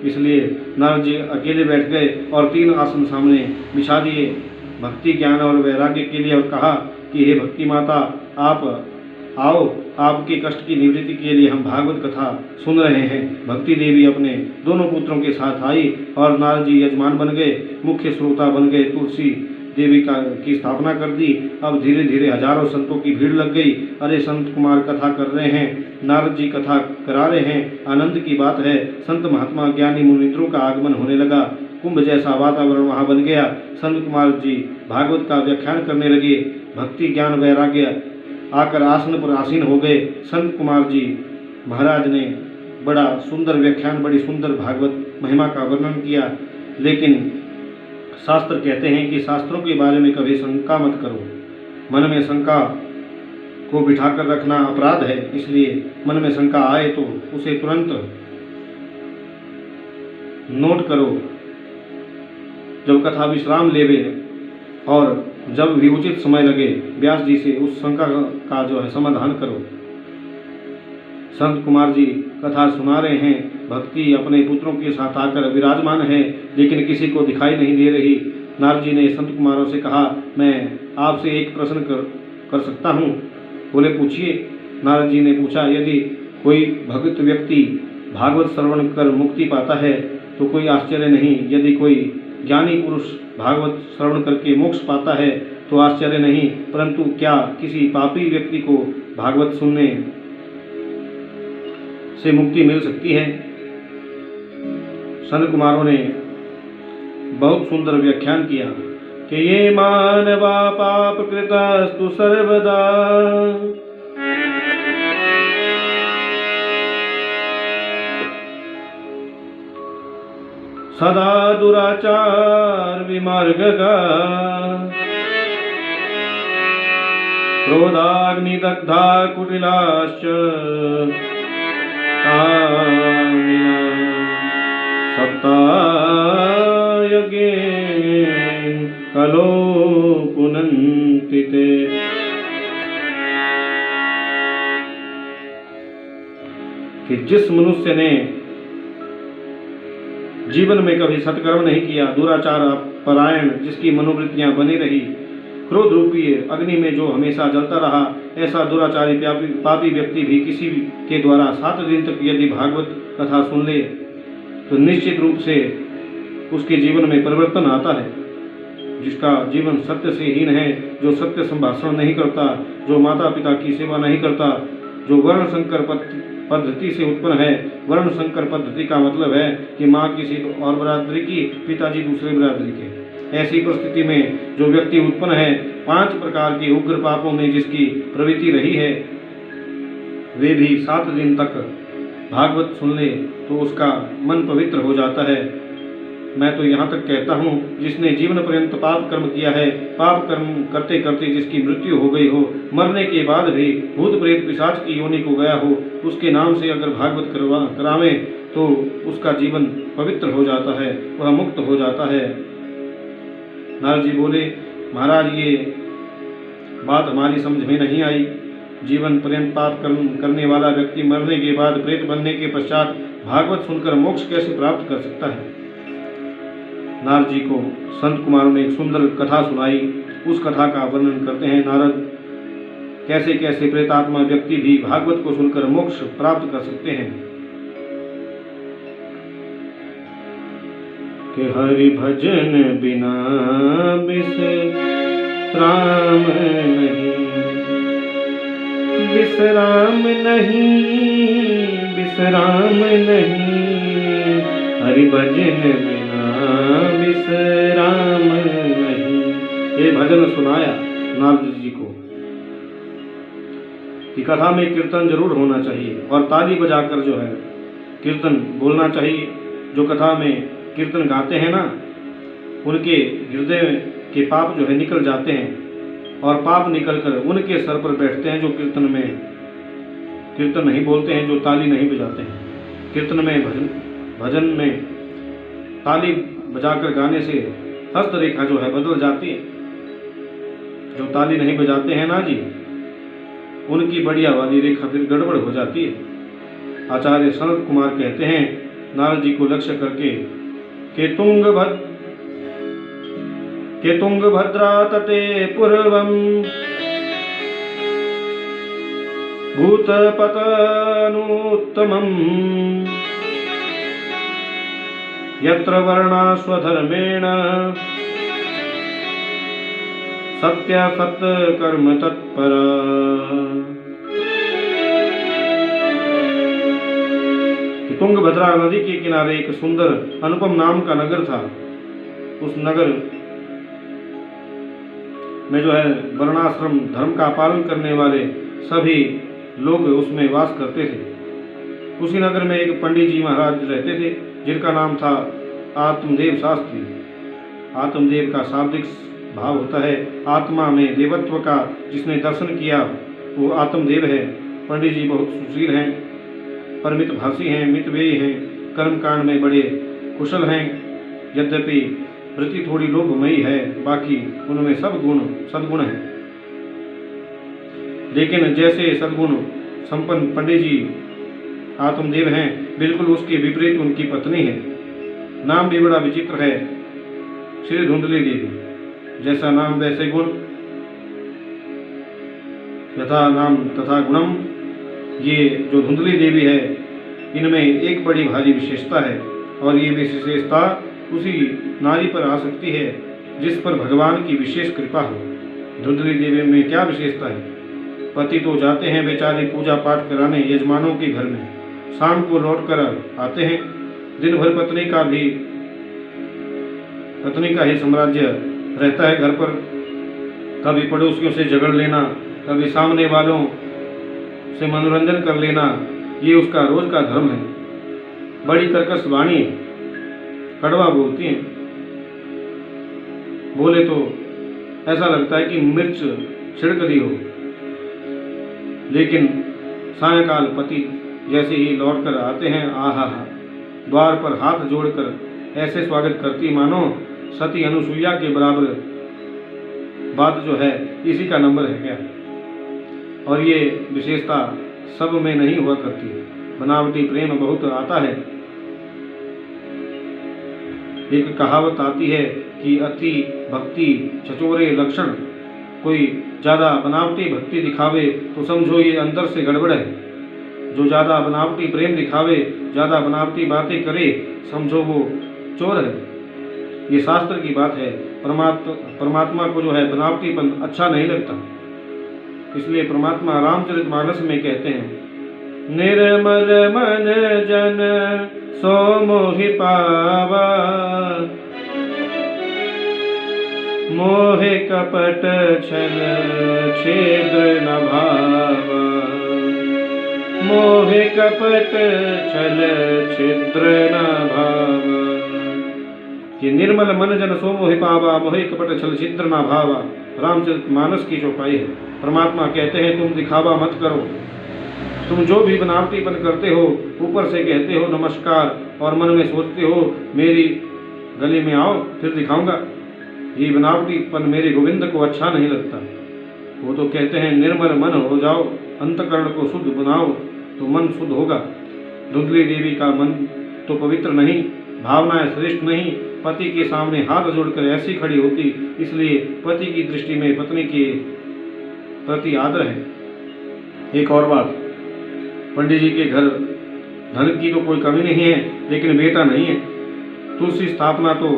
इसलिए नारद जी अकेले बैठ गए और 3 आसन सामने बिछा दिए भक्ति ज्ञान और वैराग्य के लिए, और कहा कि हे भक्ति माता, आप आओ, आपके कष्ट की निवृत्ति के लिए हम भागवत कथा सुन रहे हैं। भक्ति देवी अपने दोनों पुत्रों के साथ आई और नारद जी यजमान बन गए, मुख्य श्रोता बन गए, तुलसी देवी की स्थापना कर दी। अब धीरे धीरे हजारों संतों की भीड़ लग गई। अरे संत कुमार कथा कर रहे हैं, नारद जी कथा करा रहे हैं, आनंद की बात है। संत महात्मा ज्ञानी मुनिंद्रों का आगमन होने लगा, कुंभ जैसा वातावरण वहाँ बन गया। संत कुमार जी भागवत का व्याख्यान करने लगे। भक्ति ज्ञान वैराग्य आकर आसन पर आसीन हो गए। संत कुमार जी महाराज ने बड़ा सुंदर व्याख्यान, बड़ी सुंदर भागवत महिमा का वर्णन किया। लेकिन शास्त्र कहते हैं कि शास्त्रों के बारे में कभी शंका मत करो। मन में शंका को बिठाकर रखना अपराध है, इसलिए मन में शंका आए तो उसे तुरंत नोट करो। जब कथा विश्राम लेवे और जब भी उचित समय लगे व्यास जी से उस शंका का जो है समाधान करो। संत कुमार जी कथा सुना रहे हैं, भक्ति अपने पुत्रों के साथ आकर विराजमान है, लेकिन किसी को दिखाई नहीं दे रही। नारद जी ने संत कुमारों से कहा, मैं आपसे एक प्रश्न कर सकता हूँ? बोले पूछिए। नारद जी ने पूछा, यदि कोई भक्त व्यक्ति भागवत श्रवण कर मुक्ति पाता है तो कोई आश्चर्य नहीं, यदि कोई ज्ञानी पुरुष भागवत श्रवण करके मोक्ष पाता है तो आश्चर्य नहीं, परंतु क्या किसी पापी व्यक्ति को भागवत सुनने से मुक्ति मिल सकती है? संत कुमारों ने बहुत सुंदर व्याख्यान किया कि ये मानवा पाप कृतस्तु सर्वदा सदा दुराचार विमार्गगा क्रोधाग्निदग्धा कुटिलाश्च सप्तायज्ञे कलो पुनन्ति ते। कि जिस मनुष्य ने जीवन में कभी सत्कर्म नहीं किया, दुराचार परायण जिसकी मनोवृत्तियां बनी रही, क्रोध रूपी अग्नि में जो हमेशा जलता रहा, ऐसा दुराचारी पापी व्यक्ति भी किसी के द्वारा 7 दिन तक यदि भागवत कथा सुन ले तो निश्चित रूप से उसके जीवन में परिवर्तन आता है। जिसका जीवन सत्य से हीन है, जो सत्य संभाषण नहीं करता, जो माता पिता की सेवा नहीं करता, जो वर्ण संकर पद्धति से उत्पन्न है। वर्ण संकर पद्धति का मतलब है कि माँ किसी और बिरादरी की, पिताजी दूसरे बिरादरी के। ऐसी परिस्थिति में जो व्यक्ति उत्पन्न है, 5 प्रकार के उग्र पापों में जिसकी प्रवृत्ति रही है, वे भी 7 दिन तक भागवत सुन ले तो उसका मन पवित्र हो जाता है। मैं तो यहाँ तक कहता हूँ, जिसने जीवन पर्यंत पाप कर्म किया है, पाप कर्म करते करते जिसकी मृत्यु हो गई हो, मरने के बाद भी भूत प्रेत पिशाच की योनि को गया हो, उसके नाम से अगर भागवत करावें तो उसका जीवन पवित्र हो जाता है, वह मुक्त हो जाता है। नारद जी बोले, महाराज ये बात हमारी समझ में नहीं आई। जीवन पर्यंत पाप करने वाला व्यक्ति मरने के बाद प्रेत बनने के पश्चात भागवत सुनकर मोक्ष कैसे प्राप्त कर सकता है। नारद जी को संत कुमारों ने एक सुंदर कथा सुनाई। उस कथा का वर्णन करते हैं नारद, कैसे कैसे प्रेतात्मा व्यक्ति भी भागवत को सुनकर मोक्ष प्राप्त कर सकते हैं। कि हरि भजन बिना विश्राम नहीं, विश्राम नहीं, विश्राम नहीं, हरि भजन बिना विश्राम नहीं। ये भजन सुनाया नारद जी को कि कथा में कीर्तन जरूर होना चाहिए और ताली बजाकर जो है कीर्तन बोलना चाहिए। जो कथा में कीर्तन गाते हैं ना, उनके हृदय के पाप जो है निकल जाते हैं और पाप निकलकर उनके सर पर बैठते हैं जो कीर्तन नहीं बोलते हैं, जो ताली नहीं बजाते हैं। कीर्तन में भजन में ताली बजाकर गाने से हस्तरेखा जो है बदल जाती है। जो ताली नहीं बजाते हैं ना जी, उनकी बढ़िया वाली रेखा फिर गड़बड़ हो जाती है। आचार्य सनत कुमार कहते हैं नारद जी को लक्ष्य करके के तुंगभद्रा तटे पूर्वम भूतपतनोत्तमम् यत्र वर्णा स्वधर्मेण सत्यासत्कर्म तत्परा। तुंगभद्रा नदी के किनारे एक सुंदर अनुपम नाम का नगर था। उस नगर में जो है वर्णाश्रम धर्म का पालन करने वाले सभी लोग उसमें वास करते थे। उसी नगर में एक पंडित जी महाराज रहते थे जिनका नाम था आत्मदेव शास्त्री। आत्मदेव का शाब्दिक भाव होता है आत्मा में देवत्व का। जिसने दर्शन किया वो आत्मदेव है। पंडित जी बहुत सुशील हैं, परमित भाषी हैं, मितव्ययी हैं, कर्मकांड में बड़े कुशल हैं। यद्यपि वृत्ति थोड़ी लोभमयी है, बाकी उनमें सब गुण सद्गुण हैं। लेकिन जैसे सद्गुण संपन्न पंडित जी आत्मदेव हैं, बिल्कुल उसके विपरीत उनकी पत्नी है। नाम भी बड़ा विचित्र है, श्री धुंधली देवी। जैसा नाम वैसे गुण, यथा नाम तथा गुणम। ये जो धुंधली देवी है, इनमें एक बड़ी भारी विशेषता है और ये विशेषता उसी नारी पर आ सकती है जिस पर भगवान की विशेष कृपा हो। धुंधली देवी में क्या विशेषता है? पति तो जाते हैं बेचारे पूजा पाठ कराने यजमानों के घर में, शाम को लौट कर आते हैं। दिन भर पत्नी का ही साम्राज्य रहता है घर पर। कभी पड़ोसियों से झगड़ लेना, कभी सामने वालों से मनोरंजन कर लेना, ये उसका रोज का धर्म है। बड़ी कर्कश वाणी, कड़वा बोलती हैं। बोले तो ऐसा लगता है कि मिर्च छिड़क दी हो। लेकिन सायंकाल पति जैसे ही लौट कर आते हैं, आहा, द्वार पर हाथ जोड़कर ऐसे स्वागत करती मानो सती अनुसुईया के बराबर। बात जो है इसी का नंबर है क्या? और ये विशेषता सब में नहीं हुआ करती। बनावटी प्रेम बहुत आता है। एक कहावत आती है कि अति भक्ति छचोरे लक्षण। कोई ज़्यादा बनावटी भक्ति दिखावे तो समझो ये अंदर से गड़बड़ है। जो ज़्यादा बनावटी प्रेम दिखावे, ज़्यादा बनावटी बातें करे, समझो वो चोर है। ये शास्त्र की बात है। परमात्मा को जो है बनावटीपन अच्छा नहीं लगता। इसलिए परमात्मा रामचरितमानस में कहते हैं, निर्मल मन जन सो मोहि पावा, मोहे कपट छल छिद्र न भावा, मोहे कपट छल छिद्र न भावा। ये निर्मल मन जन सो मोहि पावा, मोहे कपट छल छिद्र न भावा रामचरितमानस की चौपाई है। परमात्मा कहते हैं तुम दिखावा मत करो। तुम जो भी बनावटीपन करते हो, ऊपर से कहते हो नमस्कार और मन में सोचते हो मेरी गली में आओ फिर दिखाऊंगा, ये बनावटीपन मेरे गोविंद को अच्छा नहीं लगता। वो तो कहते हैं निर्मल मन हो जाओ, अंतकरण को शुद्ध बनाओ तो मन शुद्ध होगा। धुंधली देवी का मन तो पवित्र नहीं, भावनाएं श्रेष्ठ नहीं, पति के सामने हाथ जोड़कर ऐसी खड़ी होती, इसलिए पति की दृष्टि में पत्नी के प्रति आदर है। एक और बात, पंडित जी के घर धन की तो कोई कमी नहीं है, लेकिन बेटा नहीं है। तुलसी स्थापना तो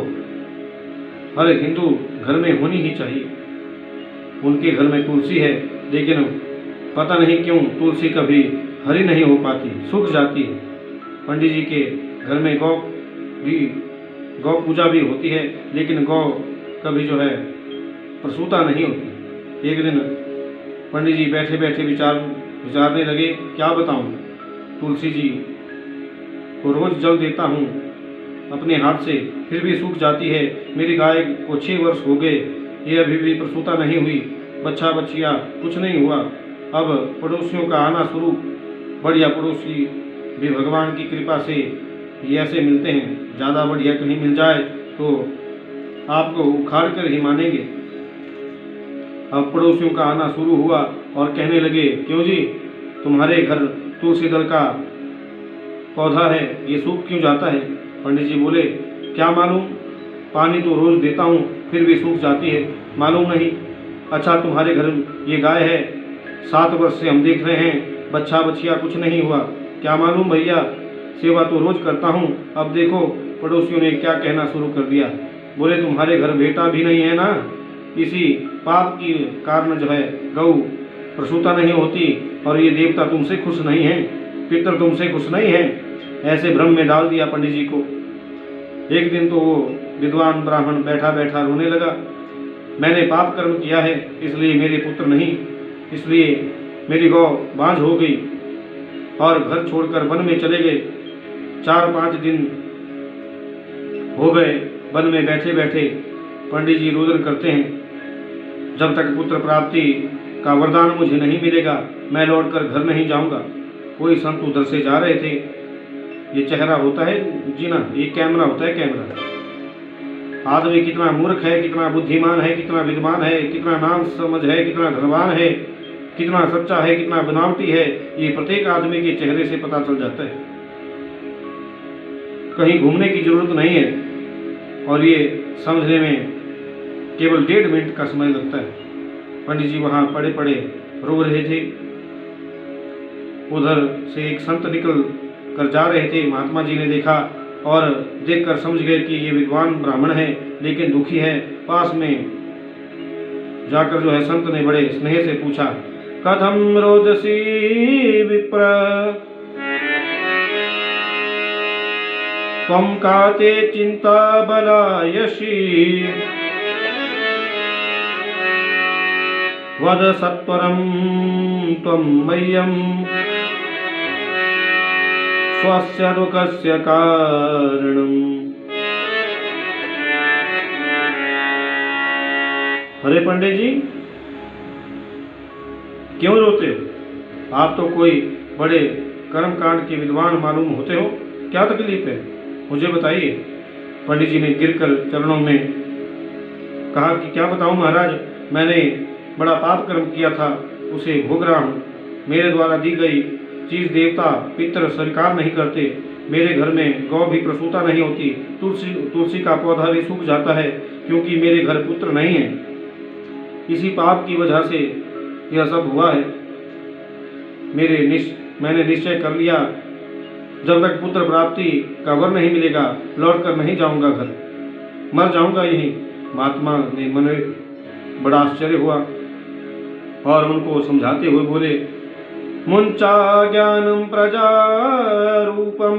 हर हिंदू घर में होनी ही चाहिए। उनके घर में तुलसी है, लेकिन पता नहीं क्यों तुलसी कभी हरी नहीं हो पाती, सूख जाती है। पंडित जी के घर में गौ पूजा भी होती है, लेकिन गौ कभी जो है प्रसूता नहीं होती। एक दिन पंडित जी बैठे बैठे विचारने लगे, क्या बताऊं, तुलसी जी को रोज जल देता हूं अपने हाथ से, फिर भी सूख जाती है। मेरी गाय को 6 वर्ष हो गए, ये अभी भी प्रसूता नहीं हुई, बच्चा बच्चिया कुछ नहीं हुआ। अब पड़ोसियों का आना शुरू, बढ़िया पड़ोसी भी भगवान की कृपा से ये ऐसे मिलते हैं। ज़्यादा बढ़िया कहीं मिल जाए तो आपको उखाड़ कर ही मानेंगे। अब पड़ोसियों का आना शुरू हुआ और कहने लगे, क्यों जी, तुम्हारे घर तुलसी दल का पौधा है, ये सूख क्यों जाता है? पंडित जी बोले, क्या मालूम, पानी तो रोज देता हूँ फिर भी सूख जाती है, मालूम नहीं। अच्छा, तुम्हारे घर ये गाय है, 7 वर्ष से हम देख रहे हैं, बच्चा बच्चिया कुछ नहीं हुआ, क्या मालूम भैया, सेवा तो रोज करता हूँ। अब देखो पड़ोसियों ने क्या कहना शुरू कर दिया। बोले, तुम्हारे घर बेटा भी नहीं है ना, इसी पाप के कारण जो है गौ प्रसूता नहीं होती, और ये देवता तुमसे खुश नहीं है, पितर तुमसे खुश नहीं है। ऐसे भ्रम में डाल दिया पंडित जी को। एक दिन तो वो विद्वान ब्राह्मण बैठा बैठा रोने लगा, मैंने पाप कर्म किया है, इसलिए मेरे पुत्र नहीं, इसलिए मेरी गौ बांझ हो गई और घर छोड़कर वन में चले गए। 4-5 दिन हो गए वन में बैठे बैठे। पंडित जी रोदन करते हैं, जब तक पुत्र प्राप्ति का वरदान मुझे नहीं मिलेगा, मैं लौटकर घर नहीं जाऊंगा। कोई संत उधर से जा रहे थे, ये चेहरा होता है जी ना, ये कैमरा होता है, कैमरा। आदमी कितना मूर्ख है, कितना बुद्धिमान है, कितना विद्वान है, कितना नाम समझ है, कितना धनवान है, कितना सच्चा है, कितना बनावटी है, ये प्रत्येक आदमी के चेहरे से पता चल जाता है। कहीं घूमने की जरूरत नहीं है, और ये समझने में केवल 1.5 मिनट का समय लगता है। पंडित जी वहाँ पड़े पड़े रो रहे थे। उधर से एक संत निकल कर जा रहे थे। महात्मा जी ने देखा और देखकर समझ गए कि ये विद्वान ब्राह्मण है, लेकिन दुखी है। पास में जाकर जो है संत ने बड़े स्नेह से पूछा, कथम रोदसी विप्र त्वं काते चिंता बलायसी वद सत्वरं त्वं मह्यं स्वस्य दुःखस्य कारणम्। अरे पंडित जी, क्यों रोते हो? आप तो कोई बड़े कर्मकांड के विद्वान मालूम होते हो, क्या तकलीफ है, मुझे बताइए। पंडित जी ने गिरकर चरणों में कहा कि क्या बताऊं महाराज, मैंने बड़ा पाप कर्म किया था, उसे भोग रहा हूँ। मेरे द्वारा दी गई चीज देवता पितर स्वीकार नहीं करते, मेरे घर में गौ भी प्रसूता नहीं होती, तुलसी का पौधा भी सूख जाता है, क्योंकि मेरे घर पुत्र नहीं है। इसी पाप की वजह से यह सब हुआ है। मैंने निश्चय कर लिया, जब तक पुत्र प्राप्ति का वर नहीं मिलेगा, लौटकर नहीं जाऊंगा घर, मर जाऊंगा यहीं। महात्मा ने मन में बड़ा आश्चर्य हुआ और उनको समझाते हुए बोले, मुंचा ज्ञानम प्रजा रूपम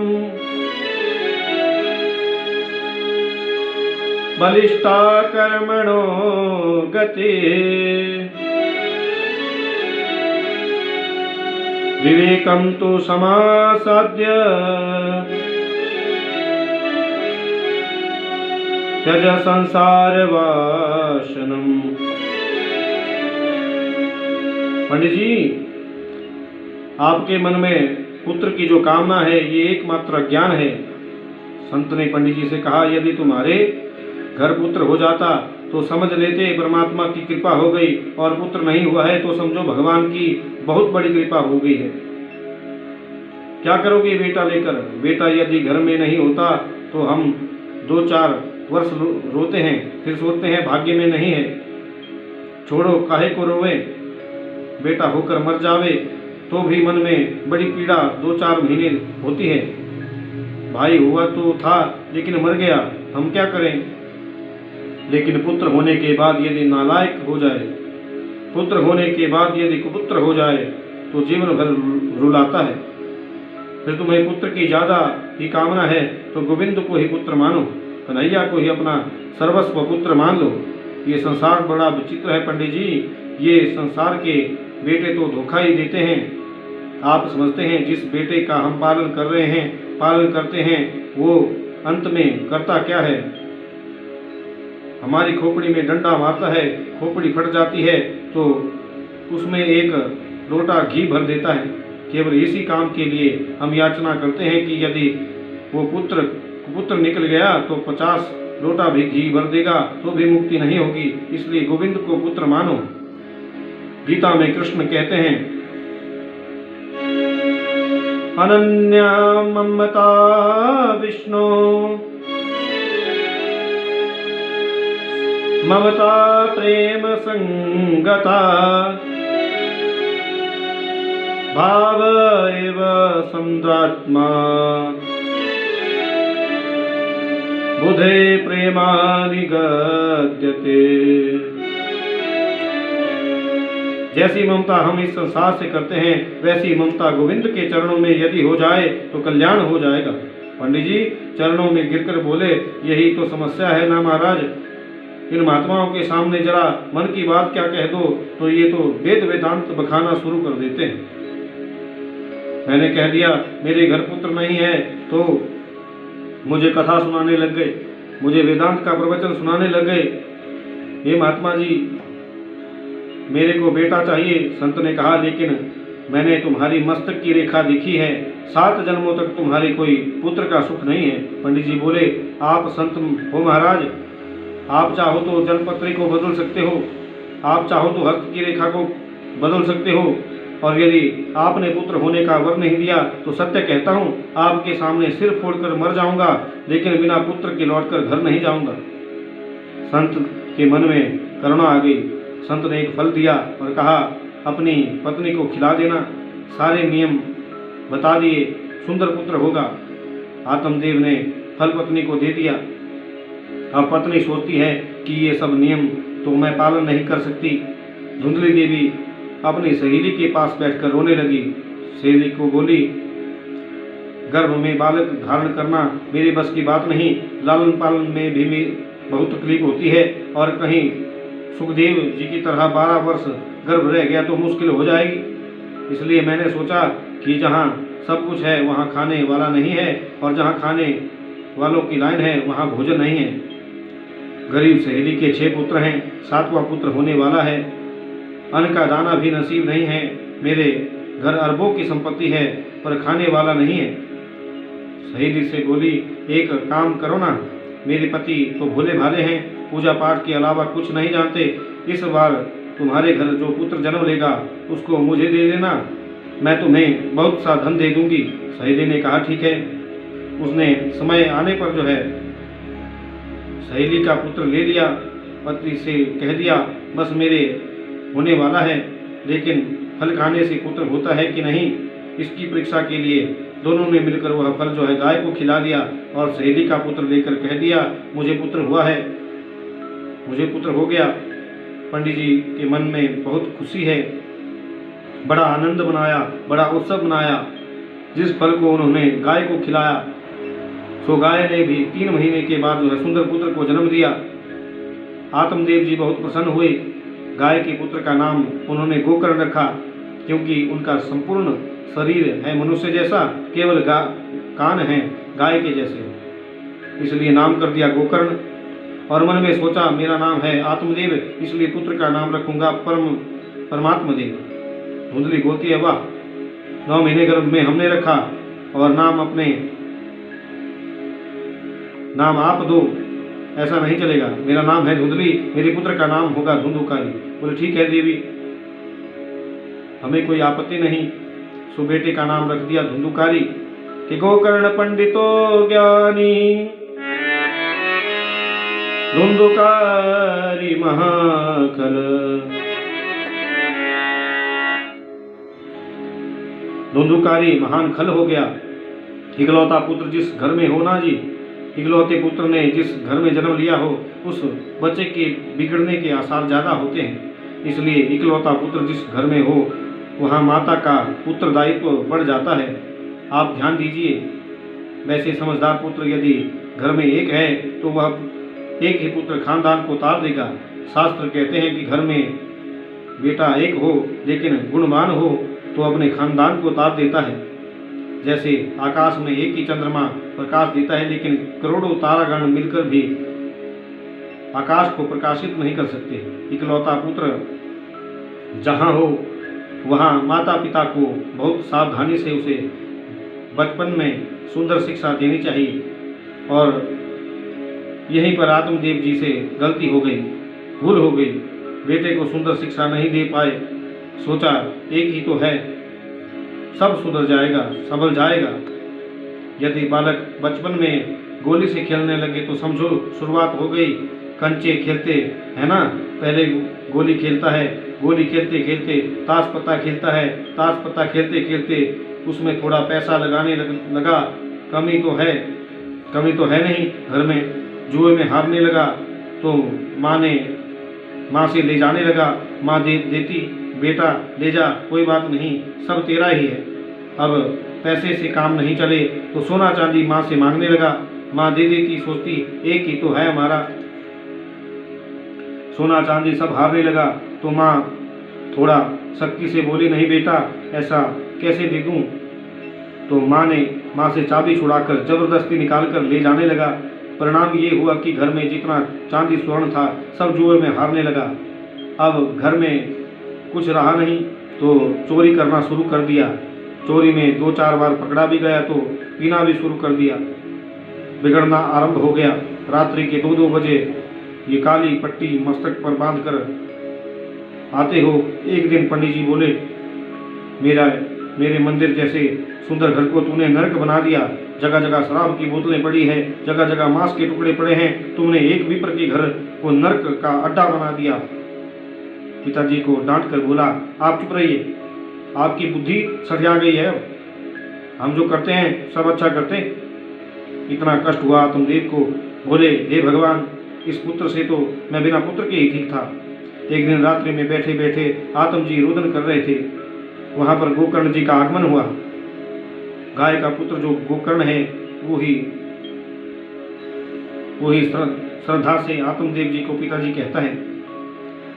बलिष्ठा कर्मणो गते विवेकम तो समासाद्य त्यज संसार वासनम। पंडित जी, आपके मन में पुत्र की जो कामना है, ये एकमात्र ज्ञान है। संत ने पंडित जी से कहा, यदि तुम्हारे घर पुत्र हो जाता तो समझ लेते परमात्मा की कृपा हो गई, और पुत्र नहीं हुआ है तो समझो भगवान की बहुत बड़ी कृपा हो गई है। क्या करोगे बेटा लेकर? बेटा यदि घर में नहीं होता तो हम 2-4 वर्ष रोते हैं, फिर सोचते हैं भाग्य में नहीं है। छोड़ो, काहे को रोवे, बेटा होकर मर जावे तो भी मन में बड़ी पीड़ा 2-4 महीने होती है। भाई हुआ तो था लेकिन मर गया, हम क्या करें। लेकिन पुत्र होने के बाद यदि नालायक हो जाए, पुत्र होने के बाद यदि कुपुत्र हो जाए तो जीवन भर रुलाता है। फिर तुम्हें पुत्र की ज़्यादा ही कामना है तो गोविंद को ही पुत्र मानो, कन्हैया को ही अपना सर्वस्व पुत्र मान लो। ये संसार बड़ा विचित्र है पंडित जी, ये संसार के बेटे तो धोखा ही देते हैं। आप समझते हैं जिस बेटे का हम पालन कर रहे हैं, पालन करते हैं, वो अंत में करता क्या है? हमारी खोपड़ी में डंडा मारता है, खोपड़ी फट जाती है तो उसमें एक लोटा घी भर देता है। केवल इसी काम के लिए हम याचना करते हैं कि यदि वो पुत्र निकल गया तो 50 लोटा भी घी भर देगा तो भी मुक्ति नहीं होगी। इसलिए गोविंद को पुत्र मानो। गीता में कृष्ण कहते हैं, अनन्या ममता विष्णु ममता प्रेम संगता भाव एव संद्रात्मा बुधे प्रेमानिगद्यते। जैसी ममता हम इस संसार से करते हैं वैसी ममता गोविंद के चरणों में यदि हो जाए तो कल्याण हो जाएगा। पंडित जी चरणों में गिरकर बोले, यही तो समस्या है ना महाराज। इन महात्माओं के सामने जरा मन की बात क्या कह दो तो ये तो वेद वेदांत बखाना शुरू कर देते हैं। मैंने कह दिया मेरे घर पुत्र नहीं है तो मुझे कथा सुनाने लग गए, मुझे वेदांत का प्रवचन सुनाने लग गए। हे महात्मा जी मेरे को बेटा चाहिए। संत ने कहा, लेकिन मैंने तुम्हारी मस्तक की रेखा देखी है, 7 जन्मों तक तुम्हारे कोई पुत्र का सुख नहीं है। पंडित जी बोले, आप संत हो महाराज, आप चाहो तो जन्मपत्री को बदल सकते हो, आप चाहो तो हस्त की रेखा को बदल सकते हो, और यदि आपने पुत्र होने का वर नहीं दिया तो सत्य कहता हूँ आपके सामने सिर फोड़कर मर जाऊंगा, लेकिन बिना पुत्र के लौटकर घर नहीं जाऊंगा। संत के मन में करुणा आ गई। संत ने एक फल दिया और कहा, अपनी पत्नी को खिला देना। सारे नियम बता दिए, सुंदर पुत्र होगा। आत्मदेव ने फल पत्नी को दे दिया। अब पत्नी सोचती है कि ये सब नियम तो मैं पालन नहीं कर सकती। धुंधली देवी अपनी सहेली के पास बैठकर रोने लगी। सहेली को बोली, गर्भ में बालक धारण करना मेरे बस की बात नहीं, लालन पालन में भी बहुत तकलीफ होती है, और कहीं सुखदेव जी की तरह 12 वर्ष गर्भ रह गया तो मुश्किल हो जाएगी। इसलिए मैंने सोचा कि जहाँ सब कुछ है वहाँ खाने वाला नहीं है, और जहाँ खाने वालों की लाइन है वहाँ भोजन नहीं है। गरीब सहेली के 6 पुत्र हैं, 7वां पुत्र होने वाला है। अन्न का दाना भी नसीब नहीं है। मेरे घर अरबों की संपत्ति है पर खाने वाला नहीं है। सहेली से बोली, एक काम करो ना, मेरे पति तो भोले भाले हैं, पूजा पाठ के अलावा कुछ नहीं जानते। इस बार तुम्हारे घर जो पुत्र जन्म लेगा उसको मुझे दे देना, मैं तुम्हें बहुत सा धन दे दूंगी। सहेली ने कहा, ठीक है। उसने समय आने पर जो है सहेली का पुत्र ले लिया। पति से कह दिया, बस मेरे होने वाला है, लेकिन फल खाने से पुत्र होता है कि नहीं इसकी परीक्षा के लिए दोनों ने मिलकर वह फल जो है गाय को खिला दिया, और सहेली का पुत्र लेकर कह दिया, मुझे पुत्र हुआ है, मुझे पुत्र हो गया। पंडित जी के मन में बहुत खुशी है, बड़ा आनंद मनाया, बड़ा उत्सव मनाया। जिस फल को उन्होंने गाय को खिलाया सो गाय ने भी 3 महीने के बाद जो है सुंदर पुत्र को जन्म दिया। आत्मदेव जी बहुत प्रसन्न हुए। गाय के पुत्र का नाम उन्होंने गोकर्ण रखा, क्योंकि उनका संपूर्ण शरीर है मनुष्य जैसा, केवल कान हैं गाय के जैसे, इसलिए नाम कर दिया गोकर्ण। और मन में सोचा, मेरा नाम है आत्मदेव, इसलिए पुत्र का नाम रखूंगा परमात्मा देव। धुंधली बोलती है, वाह, 9 महीने गर्भ में हमने रखा और नाम आप दो। ऐसा नहीं चलेगा। मेरा नाम है धुंधली, मेरे पुत्र का नाम होगा धुंधुकारी। बोले ठीक है देवी, हमें कोई आपत्ति नहीं। सो बेटे का नाम रख दिया धुंधुकारी कि गोकर्ण पंडितो ज्ञानी धुंधुकारी महाखल। धुंधुकारी महान खल हो गया। इकलौता पुत्र जिस घर में हो ना जी, इकलौते पुत्र ने जिस घर में जन्म लिया हो, उस बच्चे के बिगड़ने के आसार ज़्यादा होते हैं। इसलिए इकलौता पुत्र जिस घर में हो वहाँ माता का उत्तरदायित्व बढ़ जाता है। आप ध्यान दीजिए, वैसे समझदार पुत्र यदि घर में एक है तो वह एक ही पुत्र खानदान को तार देगा। शास्त्र कहते हैं कि घर में बेटा एक हो लेकिन गुणवान हो तो अपने खानदान को तार देता है। जैसे आकाश में एक ही चंद्रमा प्रकाश देता है लेकिन करोड़ों तारागण मिलकर भी आकाश को प्रकाशित नहीं कर सकते। इकलौता पुत्र जहाँ हो वहाँ माता पिता को बहुत सावधानी से उसे बचपन में सुंदर शिक्षा देनी चाहिए। और यहीं पर आत्मदेव जी से गलती हो गई, भूल हो गई। बेटे को सुंदर शिक्षा नहीं दे पाए। सोचा एक ही तो है, सब सुधर जाएगा, संभल जाएगा। यदि बालक बचपन में गोली से खेलने लगे तो समझो शुरुआत हो गई। कंचे खेलते है ना, पहले गोली खेलता है, गोली खेलते खेलते ताश पत्ता खेलता है, ताश पत्ता खेलते खेलते उसमें थोड़ा पैसा लगाने लगा। कमी तो है नहीं घर में। जुए में हारने लगा तो माँ से ले जाने लगा। माँ देती, बेटा ले जा, कोई बात नहीं, सब तेरा ही है। अब पैसे से काम नहीं चले तो सोना चांदी माँ से मांगने लगा। माँ दे देती, सोचती एक ही तो है हमारा। सोना चांदी सब हारने लगा तो माँ थोड़ा सख्ती से बोली, नहीं बेटा ऐसा कैसे दे दूँ। तो माँ से चाबी छुड़ाकर जबरदस्ती निकाल कर ले जाने लगा। परिणाम ये हुआ कि घर में जितना चांदी स्वर्ण था सब जुए में हारने लगा। अब घर में कुछ रहा नहीं तो चोरी करना शुरू कर दिया। चोरी में 2-4 बार पकड़ा भी गया तो पीना भी शुरू कर दिया। बिगड़ना आरंभ हो गया। रात्रि के 2-2 बजे ये काली पट्टी मस्तक पर बांध कर आते हो। एक दिन पंडित जी बोले, मेरे मंदिर जैसे सुंदर घर को तूने नरक बना दिया। जगह जगह शराब की बोतलें पड़ी है, जगह जगह मांस के टुकड़े पड़े हैं। तुमने एक विप्र के घर को नरक का अड्डा बना दिया। पिताजी को डांट कर बोला, आप चुप रहिए, आपकी बुद्धि सड़िया गई है। हम जो करते हैं सब अच्छा करते। इतना कष्ट हुआ आत्मदेव को। बोले, हे भगवान, इस पुत्र से तो मैं बिना पुत्र के ही ठीक था। एक दिन रात्रि में बैठे बैठे आत्म जी रोदन कर रहे थे। वहाँ पर गोकर्ण जी का आगमन हुआ। गाय का पुत्र जो गोकर्ण है वो ही श्रद्धा से आत्मदेव जी को पिताजी कहता है।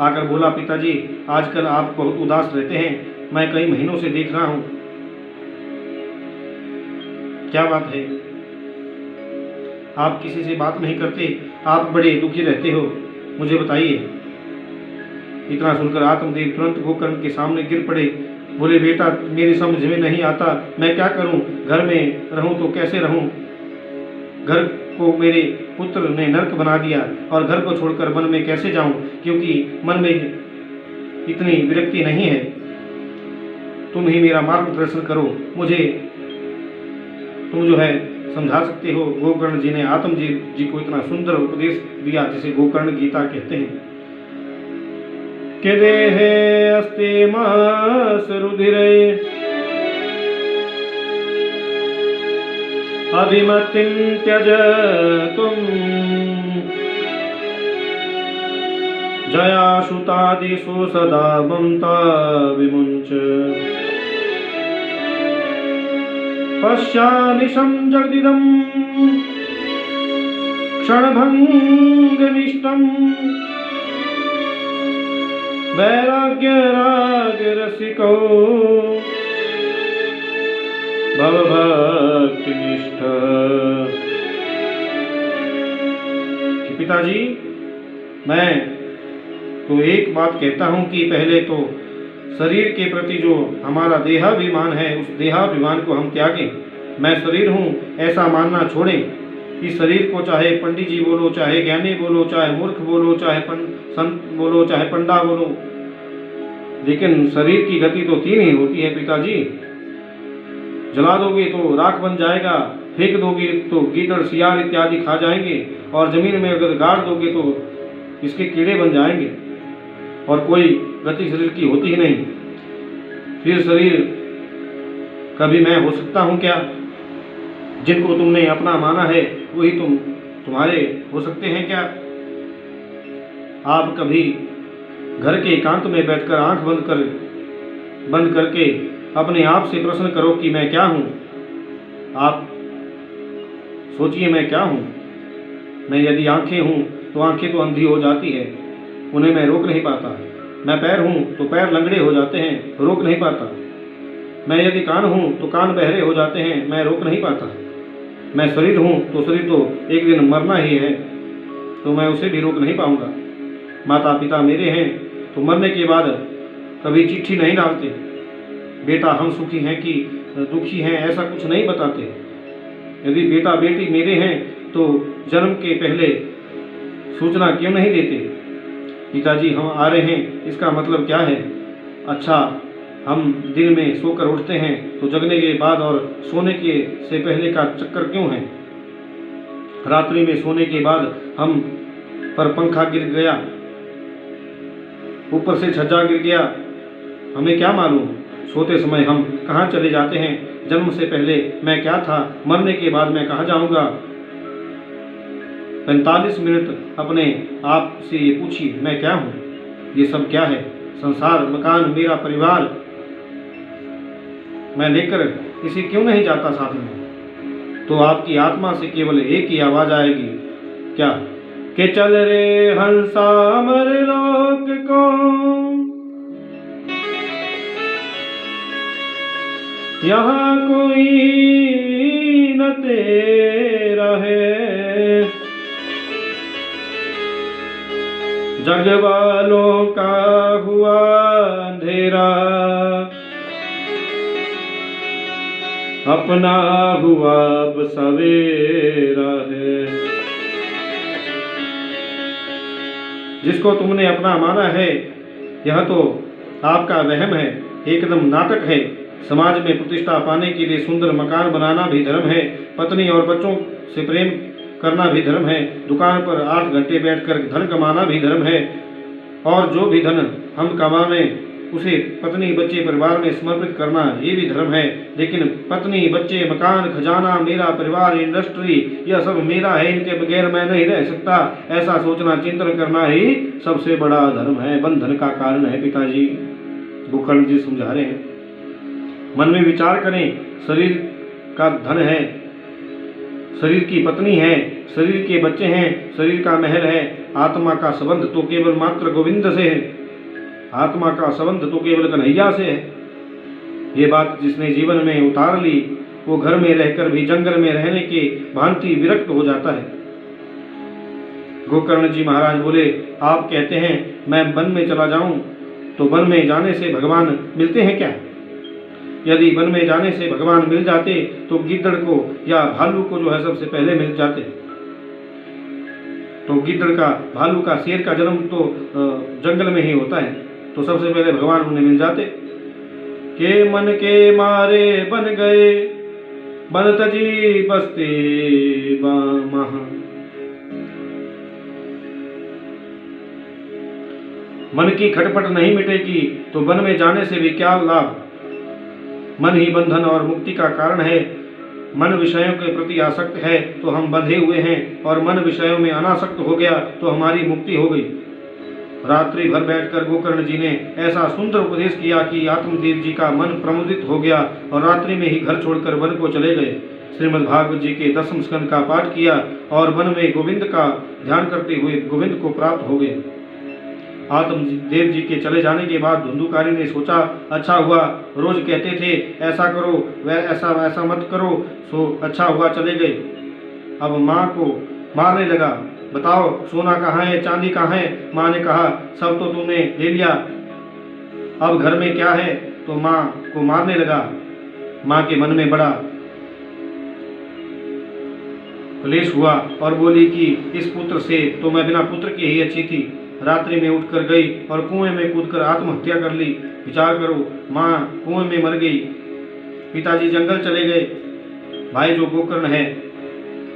आकर बोला, पिताजी आजकल आप बहुत उदास रहते हैं, मैं कई महीनों से देख रहा हूँ, क्या बात है? आप किसी से बात नहीं करते, आप बड़े दुखी रहते हो, मुझे बताइए। इतना सुनकर आत्मदेव तुरंत गोकर्ण के सामने गिर पड़े। बोले, बेटा मेरी समझ में नहीं आता, मैं क्या करूं? घर में रहूं तो कैसे रहूं? घर को मेरे पुत्र ने नरक बना दिया और घर को छोड़कर वन में कैसे जाऊं? क्योंकि मन में इतनी विरक्ति नहीं है। तुम ही मेरा मार्गदर्शन करो, मुझे तुम जो है समझा सकते हो। गोकर्ण जी ने आत्म जी को इतना सुंदर उपदेश दिया जिसे गोकर्ण गीता कहते हैं। के देहे अस्ति मास रुधिरे अभिमतिं त्यजतुं जयाशुतादिषु सदा ममता विमुञ्च पश्यानिशं जगदिदं क्षणभङ्गनिष्ठम् वैराग्य राग रसिको भवभक्ति निष्ठ। कि पिताजी मैं तो एक बात कहता हूँ कि पहले तो शरीर के प्रति जो हमारा देहाभिमान है उस देहाभिमान को हम त्यागें। मैं शरीर हूँ ऐसा मानना छोड़ें इस शरीर को चाहे पंडित जी बोलो, चाहे ज्ञानी बोलो, चाहे मूर्ख बोलो, चाहे संत बोलो, चाहे पंडा बोलो, लेकिन शरीर की गति तो तीन ही होती है पिताजी। जला दोगे तो राख बन जाएगा, फेंक दोगे तो गीदड़ सियार इत्यादि खा जाएंगे, और जमीन में अगर गाड़ दोगे तो इसके कीड़े बन जाएंगे, और कोई गति शरीर की होती ही नहीं। फिर शरीर कभी मैं हो सकता हूँ क्या? जिनको तुमने अपना माना है वही तुम्हारे हो सकते हैं क्या? आप कभी घर के एकांत में बैठकर आंख बंद करके अपने आप से प्रश्न करो कि मैं क्या हूँ। आप सोचिए मैं क्या हूँ। मैं यदि आंखें हूँ तो आंखें तो अंधी हो जाती है, उन्हें मैं रोक नहीं पाता। मैं पैर हूँ तो पैर लंगड़े हो जाते हैं, रोक नहीं पाता। मैं यदि कान हूँ तो कान बहरे हो जाते हैं, मैं रोक नहीं पाता। मैं शरीर हूँ तो शरीर तो एक दिन मरना ही है, तो मैं उसे भी रोक नहीं पाऊंगा। माता पिता मेरे हैं तो मरने के बाद कभी चिट्ठी नहीं डालते, बेटा हम सुखी हैं कि दुखी हैं, ऐसा कुछ नहीं बताते। यदि बेटा बेटी मेरे हैं तो जन्म के पहले सूचना क्यों नहीं देते? पिताजी हम आ रहे हैं, इसका मतलब क्या है? अच्छा, हम दिन में सोकर उठते हैं तो जगने के बाद और सोने के से पहले का चक्कर क्यों है? रात्रि में सोने के बाद हम पर पंखा गिर गया, ऊपर से छज्जा गिर गया, हमें क्या मालूम? सोते समय हम कहाँ चले जाते हैं? जन्म से पहले मैं क्या था, मरने के बाद मैं कहाँ जाऊंगा? 45 मिनट अपने आप से ये पूछिए मैं क्या हूँ? ये सब क्या है? संसार, मकान, मेरा परिवार, मैं लेकर इसे क्यों नहीं जाता साथ में? तो आपकी आत्मा से केवल एक ही आवाज आएगी, क्या? कि चल रे हंसा मर लोक को, यहाँ कोई न तेरा है, जग वालों का हुआ अंधेरा, अपना हुआ अब सवेरा है। जिसको तुमने अपना माना है यह तो आपका वहम है, एकदम नाटक है। समाज में प्रतिष्ठा पाने के लिए सुंदर मकान बनाना भी धर्म है, पत्नी और बच्चों से प्रेम करना भी धर्म है, दुकान पर 8 घंटे बैठकर धन कमाना भी धर्म है, और जो भी धन हम कमाने उसे पत्नी बच्चे परिवार में समर्पित करना ये भी धर्म है। लेकिन पत्नी बच्चे मकान खजाना मेरा परिवार इंडस्ट्री यह सब मेरा है, इनके बगैर मैं नहीं रह सकता, ऐसा सोचना चिंतन करना ही सबसे बड़ा धर्म है, बंधन का कारण है। पिताजी गोकर्ण जी समझा रहे हैं, मन में विचार करें, शरीर का धन है, शरीर की पत्नी है, शरीर के बच्चे हैं, शरीर का महल है, आत्मा का संबंध तो केवल मात्र गोविंद से है, आत्मा का संबंध तो केवल कन्हैया से है। ये बात जिसने जीवन में उतार ली वो घर में रहकर भी जंगल में रहने के भांति विरक्त हो जाता है। गोकर्ण जी महाराज बोले, आप कहते हैं मैं वन में चला जाऊं, तो वन में जाने से भगवान मिलते हैं क्या? यदि वन में जाने से भगवान मिल जाते तो गिद्दड़ को या भालू को जो है सबसे पहले मिल जाते। तो गिद्दड़ का, भालू का, शेर का जन्म तो जंगल में ही होता है, तो सबसे पहले भगवान उन्हें मिल जाते। के मन के मारे बन गए बन तजी बस्ती महा, मन की खटपट नहीं मिटेगी तो वन में जाने से भी क्या लाभ? मन ही बंधन और मुक्ति का कारण है। मन विषयों के प्रति आसक्त है तो हम बंधे हुए हैं, और मन विषयों में अनासक्त हो गया तो हमारी मुक्ति हो गई। रात्रि भर बैठकर गोकर्ण जी ने ऐसा सुंदर उपदेश किया कि आत्मदेव जी का मन प्रमुदित हो गया और रात्रि में ही घर छोड़कर वन को चले गए। श्रीमद् भागवत जी के 10वें स्कंद का पाठ किया और वन में गोविंद का ध्यान करते हुए गोविंद को प्राप्त हो गए। आत्मदेव जी के चले जाने के बाद धुंधुकारी ने सोचा, अच्छा हुआ, रोज कहते थे ऐसा करो वह ऐसा मत करो, सो अच्छा हुआ चले गए। अब माँ को मारने लगा, बताओ सोना कहाँ है, चांदी कहाँ है? माँ ने कहा सब तो तूने ले लिया, अब घर में क्या है? तो माँ को मारने लगा। माँ के मन में बड़ा क्लेश हुआ और बोली कि इस पुत्र से तो मैं बिना पुत्र के ही अच्छी थी। रात्रि में उठकर गई और कुएं में कूदकर आत्महत्या कर ली। विचार करो, माँ कुएं में मर गई, पिताजी जंगल चले गए, भाई जो गोकर्ण है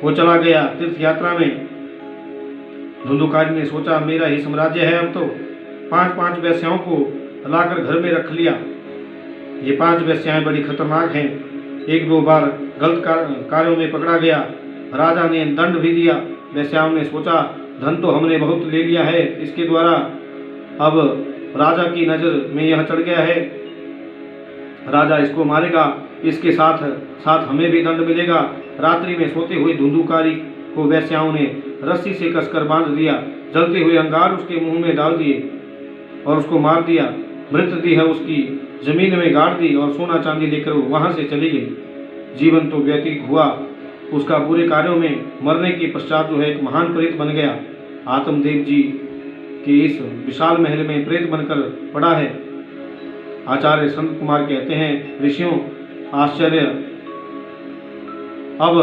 वो चला गया तीर्थ यात्रा में। धुंधुकारी ने सोचा मेरा ही साम्राज्य है अब तो। 5 वेश्याओं को लाकर घर में रख लिया। ये 5 वेश्याएं बड़ी खतरनाक हैं। 1-2 बार गलत कार्यों में पकड़ा गया। राजा ने दंड भी दिया। वेश्याओं ने सोचा धन तो हमने बहुत ले लिया है, इसके द्वारा अब राजा की नज़र में यह चढ़ गया है, राजा इसको मारेगा, इसके साथ साथ हमें भी दंड मिलेगा। रात्रि में सोते हुए धुंधुकारी को वेश्याओं ने रस्सी से कसकर बांध दिया। जलते हुए अंगार उसके मुंह में डाल दिए और उसको मार दिया। मृत देह उसकी जमीन में गाड़ दी और सोना चांदी लेकर वो वहां से चली गई। जीवन तो व्यतीत हुआ उसका बुरे कार्यों में। मरने के पश्चात जो है एक महान प्रेत बन गया। आत्मदेव जी के इस विशाल महल में प्रेत बनकर पड़ा है। आचार्य संत कुमार कहते हैं ऋषियों आश्चर्य। अब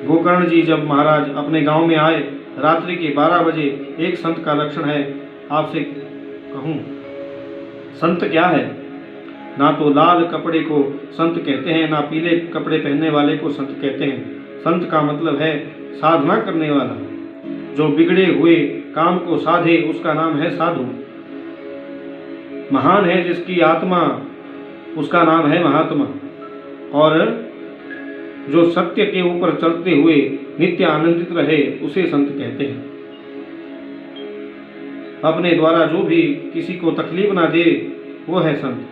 गोकर्ण जी जब महाराज अपने गांव में आए, रात्रि के 12 बजे, एक संत का लक्षण है। आपसे कहूँ संत क्या है? ना तो लाल कपड़े को संत कहते हैं, ना पीले कपड़े पहनने वाले को संत कहते हैं। संत का मतलब है साधना करने वाला, जो बिगड़े हुए काम को साधे, उसका नाम है साधु। महान है जिसकी आत्मा, उसका नाम है महात्मा। और जो सत्य के ऊपर चलते हुए नित्य आनंदित रहे, उसे संत कहते हैं। अपने द्वारा जो भी किसी को तकलीफ ना दे, वो है संत।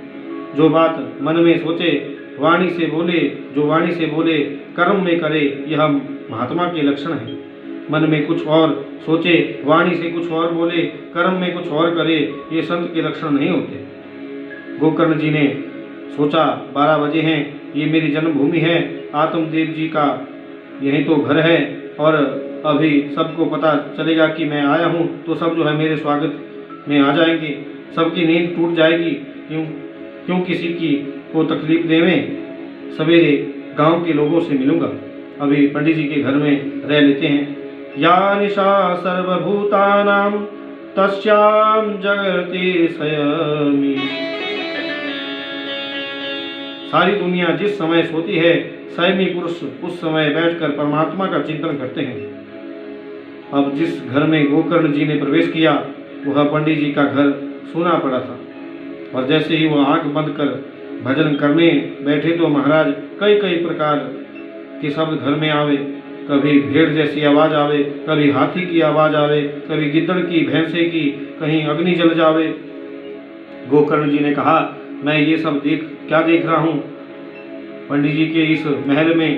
जो बात मन में सोचे वाणी से बोले, जो वाणी से बोले कर्म में करे, यह महात्मा के लक्षण है। मन में कुछ और सोचे, वाणी से कुछ और बोले, कर्म में कुछ और करे, ये संत के लक्षण नहीं होते। गोकर्ण जी ने सोचा 12 बजे हैं, ये मेरी जन्मभूमि है, आत्मदेव जी का यही तो घर है, और अभी सबको पता चलेगा कि मैं आया हूँ तो सब जो है मेरे स्वागत में आ जाएंगे, सबकी नींद टूट जाएगी। क्यों किसी की को तकलीफ देवें। सवेरे गांव के लोगों से मिलूंगा। अभी पंडित जी के घर में रह लेते हैं। या निशा सर्वभूतानां तस्यां जगते सयमि। सारी दुनिया जिस समय सोती है, संयमी पुरुष उस समय बैठकर परमात्मा का चिंतन करते हैं। अब जिस घर में गोकर्ण जी ने प्रवेश किया, वह पंडित जी का घर सूना पड़ा था। और जैसे ही वह आंख बंद कर भजन करने बैठे तो महाराज कई प्रकार के शब्द घर में आवे। कभी भेड़ जैसी आवाज़ आवे, कभी हाथी की आवाज़ आवे, कभी गिद्दड़ की, भैंसे की, कहीं अग्नि जल जावे। गोकर्ण जी ने कहा मैं ये सब क्या देख रहा हूँ पंडित जी के इस महल में।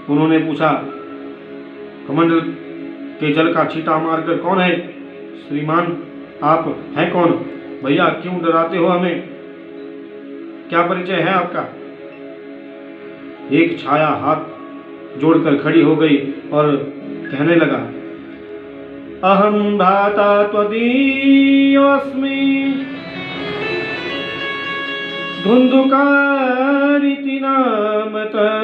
उन्होंने पूछा कमंडल के जल का छींटा मारकर कौन है? श्रीमान आप हैं कौन? भैया क्यों डराते हो हमें? क्या परिचय है आपका? एक छाया हाथ जोड़कर खड़ी हो गई और कहने लगा अहम भ्राता त्वदीयोऽस्मि धुंधुकारिति नामतः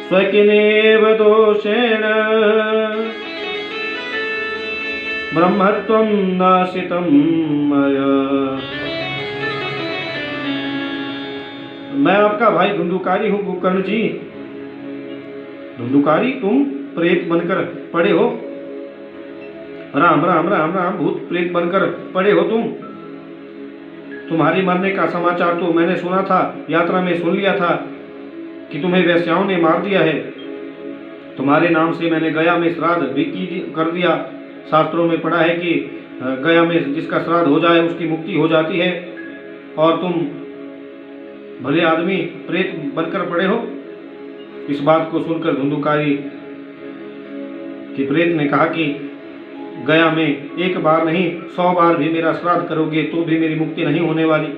स्वकिनेव दोषेण ब्रह्मत्वं नाशितं मया। मैं आपका भाई धुंधुकारी हूँ गोकर्ण जी। धुंधुकारी, तुम प्रेत बनकर पड़े हो? राम राम राम राम, भूत प्रेत बनकर पड़े हो तुम। तुम्हारे मरने का समाचार तो मैंने सुना था, यात्रा में सुन लिया था कि तुम्हें वेश्याओं ने मार दिया है। तुम्हारे नाम से मैंने गया में श्राद्ध भी कर दिया। शास्त्रों में पढ़ा है कि गया में जिसका श्राद्ध हो जाए उसकी मुक्ति हो जाती है, और तुम भले आदमी प्रेत बनकर पड़े हो। इस बात को सुनकर धुंधुकारी की प्रेत ने कहा कि गया में एक बार नहीं 100 बार भी मेरा श्राद्ध करोगे तो भी मेरी मुक्ति नहीं होने वाली।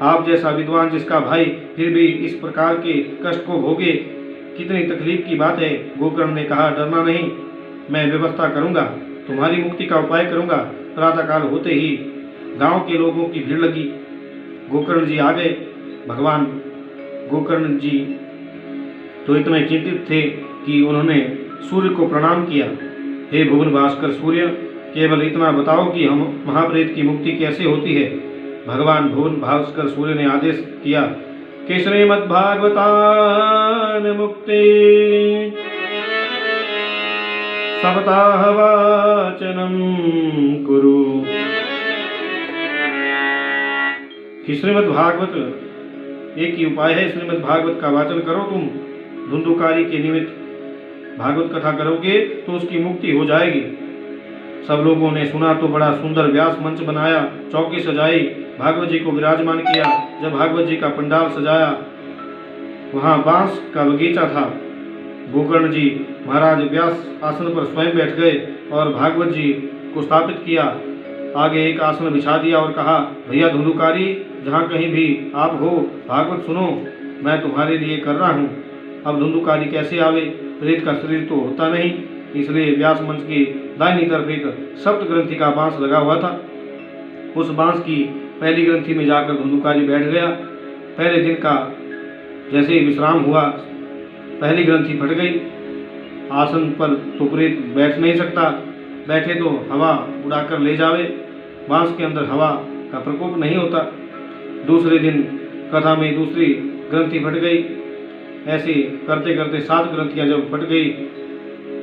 आप जैसा विद्वान जिसका भाई फिर भी इस प्रकार के कष्ट को भोगे, कितनी तकलीफ की बात है। गोकर्ण ने कहा डरना नहीं, मैं व्यवस्था करूंगा, तुम्हारी मुक्ति का उपाय करूंगा। प्रातःकाल होते ही गांव के लोगों की भीड़ लगी। गोकर्ण जी आ गए। भगवान गोकर्ण जी तो इतने चिंतित थे कि उन्होंने सूर्य को प्रणाम किया। हे भुवन भास्कर सूर्य, केवल इतना बताओ कि हम महाप्रेत की मुक्ति कैसे होती है। भगवान भुवन भास्कर सूर्य ने आदेश किया कि श्रीमद्भागवतान मुक्ति सप्ताहवाचनम कुरु। कि श्रीमद् भागवत एक ही उपाय है, श्रीमद् भागवत का वाचन करो तुम। धुंधुकारी के निमित्त भागवत कथा करोगे तो उसकी मुक्ति हो जाएगी। सब लोगों ने सुना तो बड़ा सुंदर व्यास मंच बनाया, चौकी सजाई, भागवत जी को विराजमान किया। जब भागवत जी का पंडाल सजाया, वहाँ बांस का बगीचा था। गोकर्ण जी महाराज व्यास आसन पर स्वयं बैठ गए और भागवत जी को स्थापित किया। आगे एक आसन बिछा दिया और कहा, भैया धुंधुकारी, जहाँ कहीं भी आप हो भागवत सुनो, मैं तुम्हारे लिए कर रहा हूँ। अब धुंधुकारी कैसे आवे, प्रेत का शरीर तो होता नहीं, इसलिए व्यास मंच की दाहिनी तरफ एक सप्त ग्रंथि का बांस लगा हुआ था। उस बांस की पहली ग्रंथि में जाकर धुंधुकारी बैठ गया। पहले दिन का जैसे ही विश्राम हुआ, पहली ग्रंथि फट गई। आसन पर तो प्रेत बैठ नहीं सकता, बैठे तो हवा उड़ाकर ले जावे, बांस के अंदर हवा का प्रकोप नहीं होता। दूसरे दिन कथा में दूसरी ग्रंथि फट गई। ऐसे करते करते 7 ग्रंथियां जब फट गई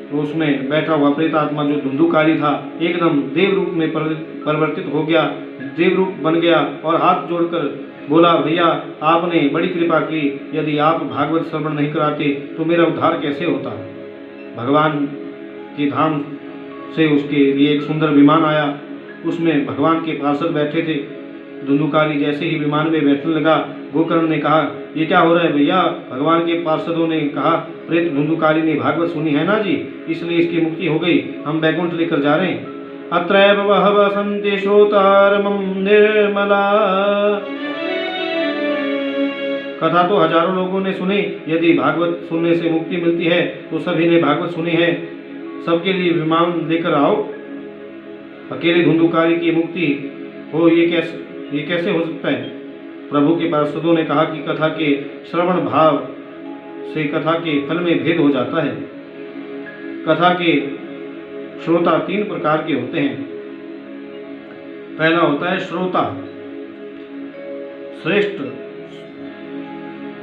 तो उसमें बैठा हुआ प्रेतात्मा जो धुंधुकारी था एकदम देव रूप में परिवर्तित हो गया, देव रूप बन गया और हाथ जोड़कर बोला, भैया आपने बड़ी कृपा की, यदि आप भागवत श्रवण नहीं कराते तो मेरा उद्धार कैसे होता। भगवान के धाम से उसके लिए एक सुंदर विमान आया, उसमें भगवान के पार्षद बैठे थे। धुंधुकारी जैसे ही विमान में बैठने लगा, गोकर्ण ने कहा, ये क्या हो रहा है भैया। भगवान के पार्षदों ने कहा, प्रेत धुंधुकारी ने भागवत सुनी है ना जी, इसलिए इसकी मुक्ति हो गई, हम बैकुंठ लेकर जा रहे हैं। अत्रैव बहवः सन्ति श्रोतारमं निर्मला। कथा तो हजारों लोगों ने सुनी, यदि भागवत सुनने से मुक्ति मिलती है तो सभी ने भागवत सुनी है, सबके लिए विमान लेकर आओ। अकेले धुंधुकारी की मुक्ति हो, ये कैसे हो सकता है। प्रभु के पार्षदों ने कहा कि कथा के श्रवण भाव से कथा के फल में भेद हो जाता है। कथा के श्रोता 3 प्रकार के होते हैं। पहला होता है श्रोता। श्रेष्ठ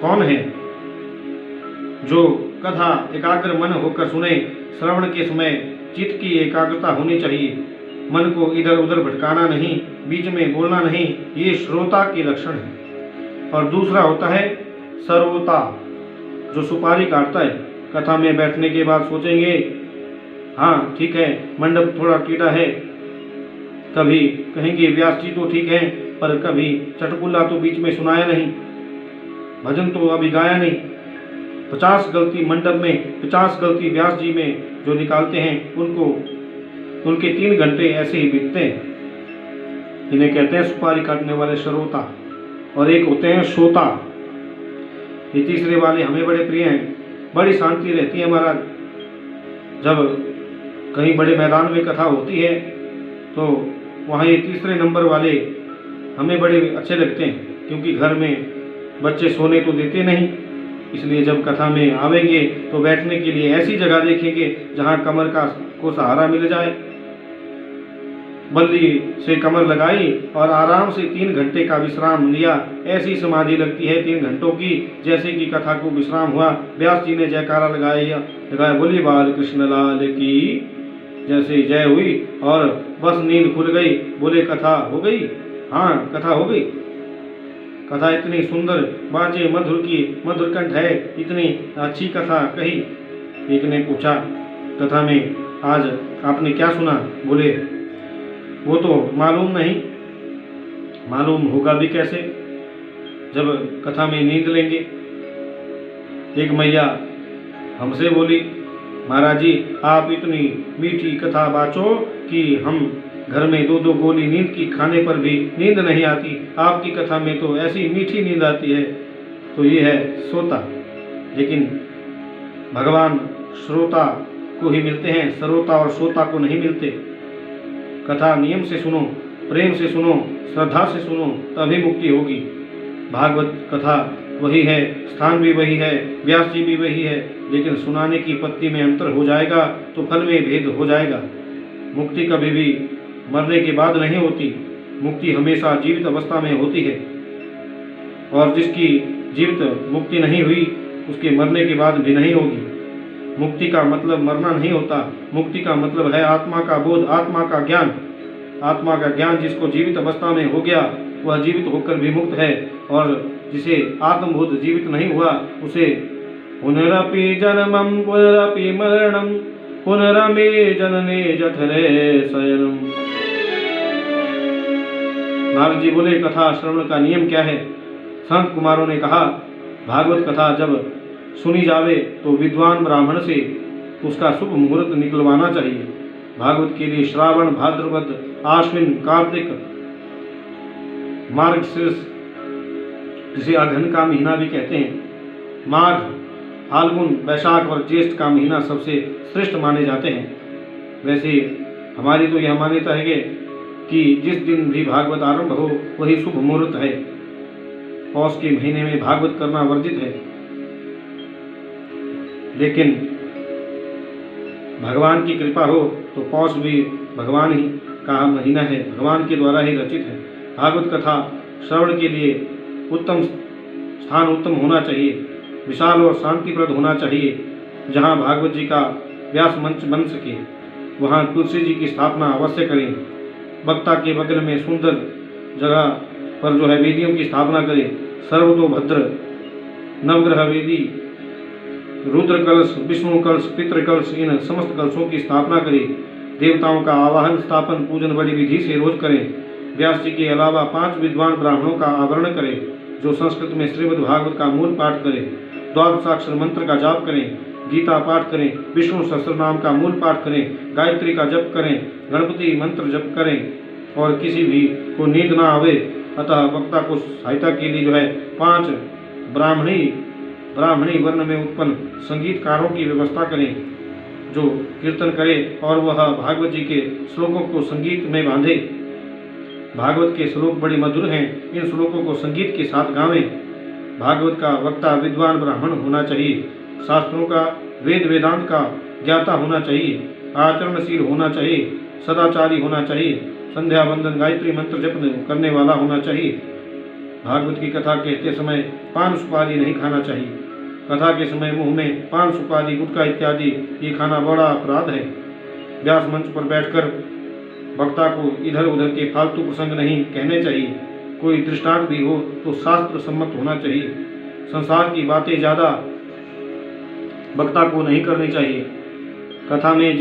कौन है? जो कथा एकाग्र मन होकर सुने। श्रवण के समय चित्त की एकाग्रता होनी चाहिए, मन को इधर उधर भटकाना नहीं, बीच में बोलना नहीं, ये श्रोता के लक्षण है। और दूसरा होता है सर्वोता, जो सुपारी काटता है। कथा में बैठने के बाद सोचेंगे, हाँ ठीक है, मंडप थोड़ा टेढ़ा है, कभी कहेंगे व्यास जी तो ठीक है, पर कभी चटकुल्ला तो बीच में सुनाया नहीं, भजन तो अभी गाया नहीं। 50 गलती मंडप में, 50 गलती व्यास जी में जो निकालते हैं, उनके 3 घंटे ऐसे ही बीतते हैं। इन्हें कहते हैं सुपारी काटने वाले श्रोता। और एक होते हैं श्रोता। ये तीसरे वाले हमें बड़े प्रिय हैं। बड़ी शांति रहती है महाराज। जब कहीं बड़े मैदान में कथा होती है तो वहाँ ये तीसरे नंबर वाले हमें बड़े अच्छे लगते हैं, क्योंकि घर में बच्चे सोने तो देते नहीं, इसलिए जब कथा में आवेंगे तो बैठने के लिए ऐसी जगह देखेंगे जहाँ कमर को सहारा मिल जाए। बल्ली से कमर लगाई और आराम से 3 घंटे का विश्राम लिया। ऐसी समाधि लगती है 3 घंटों की, जैसे कि कथा को विश्राम हुआ। व्यास जी ने जयकारा लगाया, बोली बाल कृष्ण लाल की, जैसे जय हुई और बस नींद खुल गई। बोले कथा हो गई? हाँ कथा हो गई। कथा इतनी सुंदर, बाजे मधुर की मधुरकंठ है, इतनी अच्छी कथा कही। एक ने पूछा, कथा में आज आपने क्या सुना? बोले वो तो मालूम नहीं। मालूम होगा भी कैसे जब कथा में नींद लेंगे। एक मैया हमसे बोली, महाराज जी आप इतनी मीठी कथा बाचो कि हम घर में 2-2 गोली नींद की खाने पर भी नींद नहीं आती, आपकी कथा में तो ऐसी मीठी नींद आती है। तो ये है श्रोता। लेकिन भगवान श्रोता को ही मिलते हैं, श्रोता और श्रोता को नहीं मिलते। कथा नियम से सुनो, प्रेम से सुनो, श्रद्धा से सुनो, तभी मुक्ति होगी। भागवत कथा वही है, स्थान भी वही है, व्यास जी भी वही है, लेकिन सुनाने की पत्ती में अंतर हो जाएगा तो फल में भेद हो जाएगा। मुक्ति कभी भी मरने के बाद नहीं होती, मुक्ति हमेशा जीवित अवस्था में होती है। और जिसकी जीवित मुक्ति नहीं हुई उसके मरने के बाद भी नहीं होगी। मुक्ति का मतलब मरना नहीं होता, मुक्ति का मतलब है आत्मा का बोध, आत्मा का ज्ञान। आत्मा का ज्ञान जिसको जीवित अवस्था में हो गया वह जीवित होकर भी मुक्त है, और जिसे आत्मबोध जीवित नहीं हुआ उसे पुनरपि जन्मं पुनरपि मरणं पुनरमे जनने जठरे शयनम्। नारद जी बोले, कथा श्रवण का नियम क्या है? संत कुमारों ने कहा, भागवत कथा जब सुनी जावे तो विद्वान ब्राह्मण से उसका शुभ मुहूर्त निकलवाना चाहिए। भागवत के लिए श्रावण, भाद्रपद, आश्विन, कार्तिक, मार्गशीर्ष जिसे अघन का महीना भी कहते हैं, माघ, फाल्गुन, वैशाख और ज्येष्ठ का महीना सबसे श्रेष्ठ माने जाते हैं। वैसे हमारी तो यह मान्यता है कि जिस दिन भी भागवत आरंभ हो वही शुभ मुहूर्त है। पौष के महीने में भागवत करना वर्जित है, लेकिन भगवान की कृपा हो तो पौष भी भगवान ही का महीना है, भगवान के द्वारा ही रचित है। भागवत कथा श्रवण के लिए उत्तम स्थान उत्तम होना चाहिए, विशाल और शांतिप्रद होना चाहिए। जहाँ भागवत जी का व्यास मंच बन सके वहाँ तुलसी जी की स्थापना अवश्य करें। वक्ता के बगल में सुंदर जगह पर जो है वेदियों की स्थापना करें। सर्वतोभद्र नवग्रह वेदी, रुद्र कलश, विष्णु कलश, पितृ कलश, इन समस्त कलशों की स्थापना करें। देवताओं का आवाहन, स्थापन, पूजन बड़ी विधि से रोज करें। व्यास जी के अलावा 5 विद्वान ब्राह्मणों का आवरण करें जो संस्कृत में श्रीमद् भागवत का मूल पाठ करें। द्वादशाक्षर मंत्र का जाप करें, गीता पाठ करें, विष्णु सहस्रनाम का मूल पाठ करें, गायत्री का जप करें, गणपति मंत्र जप करें और किसी भी को नींद ना आवे। अतः वक्ता को सहायता के लिए जो है 5 ब्राह्मणी वर्ण में उत्पन्न संगीतकारों की व्यवस्था करें जो कीर्तन करे और वह भागवत जी के श्लोकों को संगीत में बांधे। भागवत के श्लोक बड़े मधुर हैं, इन श्लोकों को संगीत के साथ गावें। भागवत का वक्ता विद्वान ब्राह्मण होना चाहिए, शास्त्रों का वेद वेदांत का ज्ञाता होना चाहिए, आचरणशील होना चाहिए, सदाचारी होना चाहिए, संध्या वंदन गायत्री मंत्र जप करने वाला होना चाहिए। भागवत की कथा कहते समय पान सुपारी नहीं खाना चाहिए। कथा के समय मुंह में पान सुपारी, गुटखा इत्यादि ये खाना बड़ा अपराध है। व्यास मंच पर बैठकर वक्ता को इधर उधर के फालतू प्रसंग नहीं कहने चाहिए। कोई दृष्टांत भी हो तो शास्त्र सम्मत होना चाहिए। संसार की बातें ज़्यादा वक्ता को नहीं करनी चाहिए। कथा में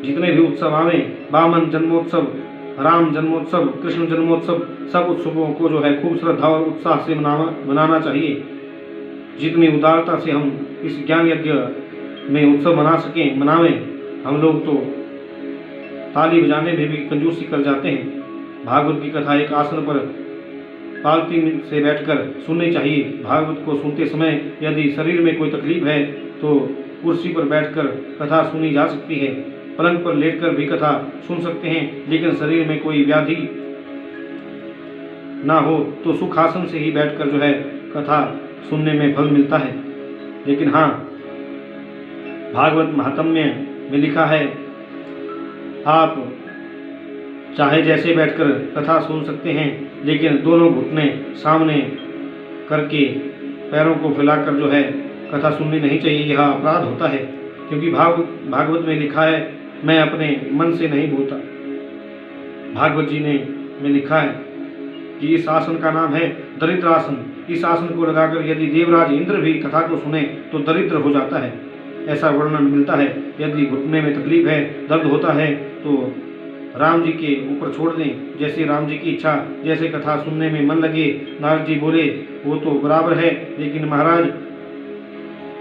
जितने भी उत्सव आवे, वामन जन्मोत्सव, राम जन्मोत्सव, कृष्ण जन्मोत्सव, सब उत्सवों को जो है खूब श्रद्धा और उत्साह से मनाना चाहिए। जितनी उदारता से हम इस ज्ञान यज्ञ में उत्सव मना सकें मनावें। हम लोग तो ताली बजाने में भी कंजूसी कर जाते हैं। भागवत की कथा एक आसन पर पालती से बैठकर सुननी चाहिए। भागवत को सुनते समय यदि शरीर में कोई तकलीफ है तो कुर्सी पर बैठकर कथा सुनी जा सकती है। पलंग पर लेटकर भी कथा सुन सकते हैं, लेकिन शरीर में कोई व्याधि ना हो तो सुखासन से ही बैठकर जो है कथा सुनने में फल मिलता है। लेकिन हाँ, भागवत महात्म्य में लिखा है आप चाहे जैसे बैठकर कथा सुन सकते हैं, लेकिन दोनों घुटने सामने करके पैरों को फैलाकर जो है कथा सुननी नहीं चाहिए। यह अपराध होता है, क्योंकि भागवत में लिखा है मैं अपने मन से नहीं बोलता। भागवत जी ने में लिखा है कि इस आसन का नाम है दरिद्र आसन। इस आसन को लगाकर यदि देवराज इंद्र भी कथा को सुने तो दरिद्र हो जाता है, ऐसा वर्णन मिलता है। यदि घुटने में तकलीफ है, दर्द होता है तो राम जी के ऊपर छोड़ दें, जैसे राम जी की इच्छा, जैसे कथा सुनने में मन लगे। नारद जी बोले वो तो बराबर है, लेकिन महाराज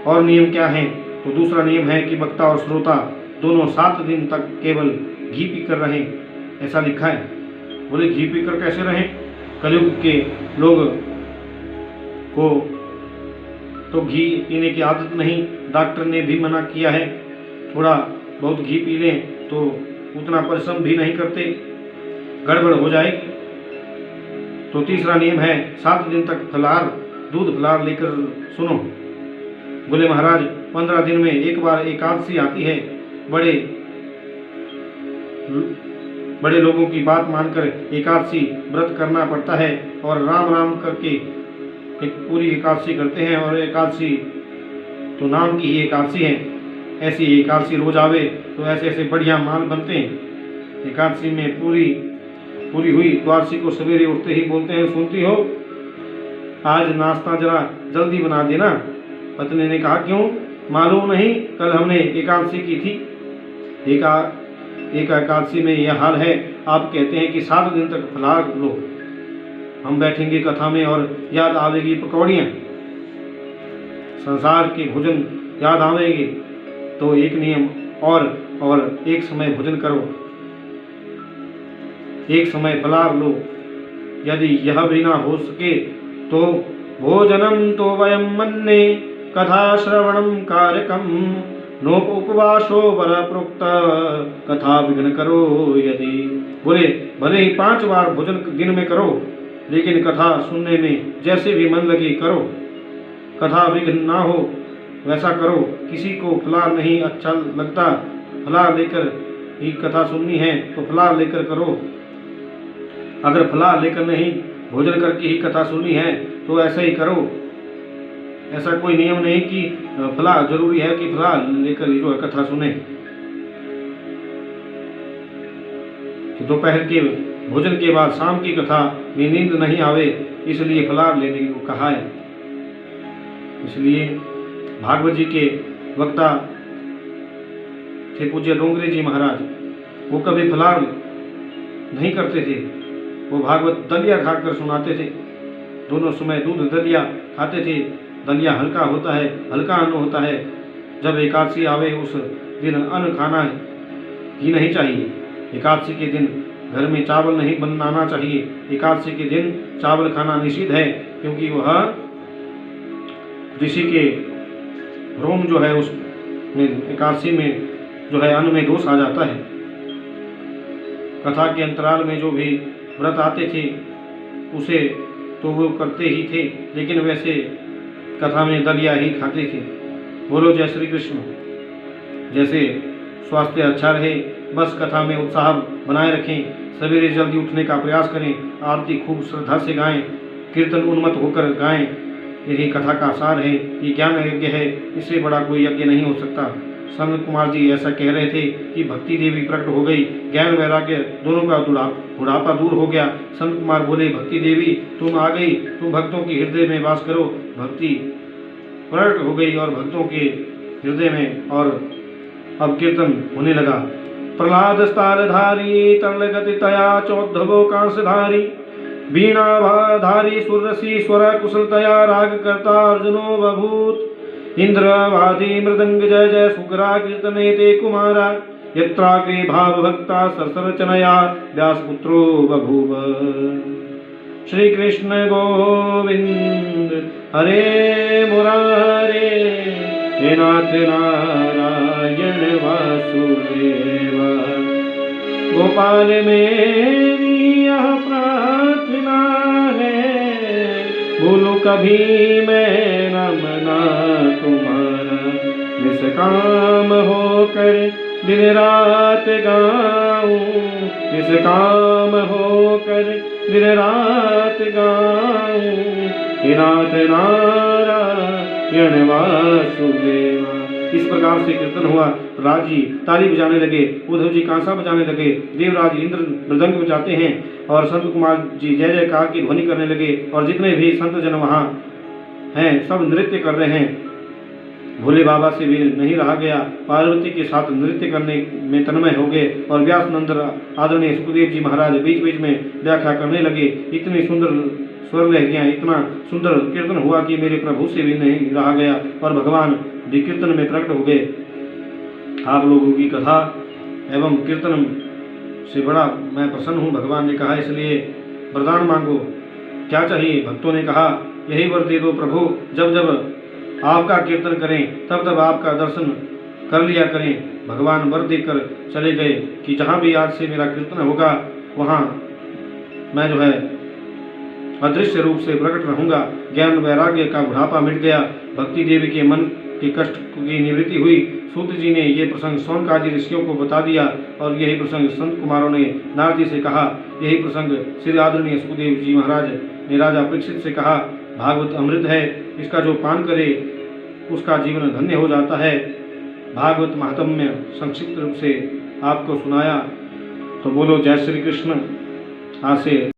और नियम क्या है? तो दूसरा नियम है कि वक्ता और श्रोता दोनों 7 दिन तक केवल घी पीकर रहें, ऐसा लिखा है। बोले घी पीकर कैसे रहें? कलयुग के लोग को तो घी पीने की आदत नहीं, डॉक्टर ने भी मना किया है। थोड़ा बहुत घी पी लें तो उतना परिश्रम भी नहीं करते, गड़बड़ हो जाएगी। तो तीसरा नियम है 7 दिन तक फलाहार दूध फलार लेकर सुनो। बोले महाराज 15 दिन में एक बार एकादशी आती है, बड़े लोगों की बात मानकर एकादशी व्रत करना पड़ता है और राम राम करके एक पूरी एकादशी करते हैं। और एकादशी तो नाम की ही एकादशी है, ऐसी एकादशी रोज आवे तो ऐसे ऐसे बढ़िया माल बनते हैं। एकादशी में पूरी हुई द्वादशी को सवेरे उठते ही बोलते हैं, सुनती हो आज नाश्ता जरा जल्दी बना देना। पत्नी ने कहा क्यों, मालूम नहीं कल हमने एकादशी की थी। एक एकादशी में यह हाल है, आप कहते हैं कि 7 दिन तक फलाहार लो। हम बैठेंगे कथा में और याद आवेगी पकौड़ियाँ, संसार के भोजन याद आवेंगे, तो एक नियम और एक समय भोजन करो, एक समय फलाहार लो। यदि यह भी ना हो सके तो भोजनम तो वयम मन्ये कथा श्रवणम कार्यकम नोपवासो वर प्रोक्त कथा विघ्न करो यदि। बोले भले ही 5 बार भोजन दिन में करो, लेकिन कथा सुनने में जैसे भी मन लगे करो, कथा विघ्न ना हो वैसा करो। किसी को फलाहार नहीं अच्छा लगता, फलाहार लेकर ही कथा सुननी है तो फलाहार लेकर करो। अगर फलाहार लेकर नहीं भोजन करके ही कथा सुननी है तो ऐसा ही करो। ऐसा कोई नियम नहीं कि फलाहार जरूरी है कि फलाहार लेकर ही जो है कथा सुने। कि दोपहर के भोजन के बाद शाम की कथा में नींद नहीं आवे, इसलिए फलाहार लेने को कहा है। इसलिए भागवत जी के वक्ता थे पूज्य डोंगरे जी महाराज, वो कभी फलाहार नहीं करते थे, वो भागवत दलिया खाकर सुनाते थे। दोनों समय दूध दलिया खाते थे। दलिया हल्का होता है, हल्का अन्न होता है। जब एकादशी आवे उस दिन अन्न खाना ही नहीं चाहिए। एकादशी के दिन घर में चावल नहीं बनाना चाहिए। एकादशी के दिन चावल खाना निषिद्ध है, क्योंकि वह ऋषि के रोम जो है उसमें एकादशी में जो है अन्न में दोष आ जाता है। कथा के अंतराल में जो भी व्रत आते थे उसे तो वो करते ही थे, लेकिन वैसे कथा में दलिया ही खाते थे। बोलो जय श्री कृष्ण। जैसे स्वास्थ्य अच्छा रहे, बस कथा में उत्साह बनाए रखें, सवेरे जल्दी उठने का प्रयास करें, आरती खूब श्रद्धा से गाएं, कीर्तन उन्मत्त होकर गाएं। यही कथा का सार है। ये ज्ञान यज्ञ है, इससे बड़ा कोई यज्ञ नहीं हो सकता। संत कुमार जी ऐसा कह रहे थे कि भक्ति देवी प्रकट हो गई, ज्ञान वैराग्य दोनों का बुढ़ापा दूर हो गया। संत कुमार बोले भक्ति देवी तुम आ गई, तुम भक्तों के हृदय में वास करो। भक्ति प्रकट हो गई और भक्तों के हृदय में, और अब कीर्तन होने लगा। प्रहलाद स्तारधारी तरलगति तया चौद्धवो कांसधारी वीणाधारी सुरसी स्वर कुशलतया राग करता अर्जुनो बभूत। इंद्रवादी मृदंग जय जय सुकरा कीर्तने ते कुमारा यत्राग्रे भाव भक्ता सरसरचनया व्यासपुत्रो बभूव। श्री कृष्ण गोविंद हरे मुरारे हे नाथ नारायण वासुदेव। गोपाल मेरी यह प्रार्थना है, भूलू कभी मैं न मना तुम्हारा। निष्काम होकर दिन रात गाऊं, निष्काम होकर दिन रात गाऊं। हे नाथ नारायण वासुदेवा। इस प्रकार से कीर्तन हुआ। राज जी ताली बजाने लगे, उद्धव जी कांसा बजाने लगे, देवराज इंद्र मृदंग बजाते हैं और संत कुमार जी जय जयकार की ध्वनि करने लगे। और जितने भी संत जन वहाँ हैं सब नृत्य कर रहे हैं। भोले बाबा से भी नहीं रहा गया, पार्वती के साथ नृत्य करने में तन्मय हो गए। और व्यास नंदन आदरणीय सुखदेव जी महाराज बीच बीच में व्याख्या करने लगे। इतनी सुंदर स्वर लहरियाँ, इतना सुंदर कीर्तन हुआ कि मेरे प्रभु से भी नहीं रहा गया और भगवान भी कीर्तन में प्रकट हो गए। आप लोगों की कथा एवं कीर्तन से बड़ा मैं प्रसन्न हूँ। भगवान ने कहा इसलिए वरदान मांगो, क्या चाहिए? भक्तों ने कहा यही वर दे दो प्रभु, जब जब आपका कीर्तन करें तब तब आपका दर्शन कर लिया करें। भगवान वर देकर चले गए कि जहाँ भी आज से मेरा कीर्तन होगा वहाँ मैं जो है अदृश्य रूप से प्रकट रहूंगा। ज्ञान वैराग्य का बुढ़ापा मिट गया, भक्ति देवी के मन के कष्ट की निवृत्ति हुई। सूत जी ने ये प्रसंग सौनकादि ऋषियों को बता दिया और यही प्रसंग संत कुमारों ने नारद जी से कहा। यही प्रसंग श्री आदरणीय सुखदेव जी महाराज ने राजा परीक्षित से कहा। भागवत अमृत है, इसका जो पान करे उसका जीवन धन्य हो जाता है। भागवत महात्म्य संक्षिप्त रूप से आपको सुनाया। तो बोलो जय श्री कृष्ण। आज से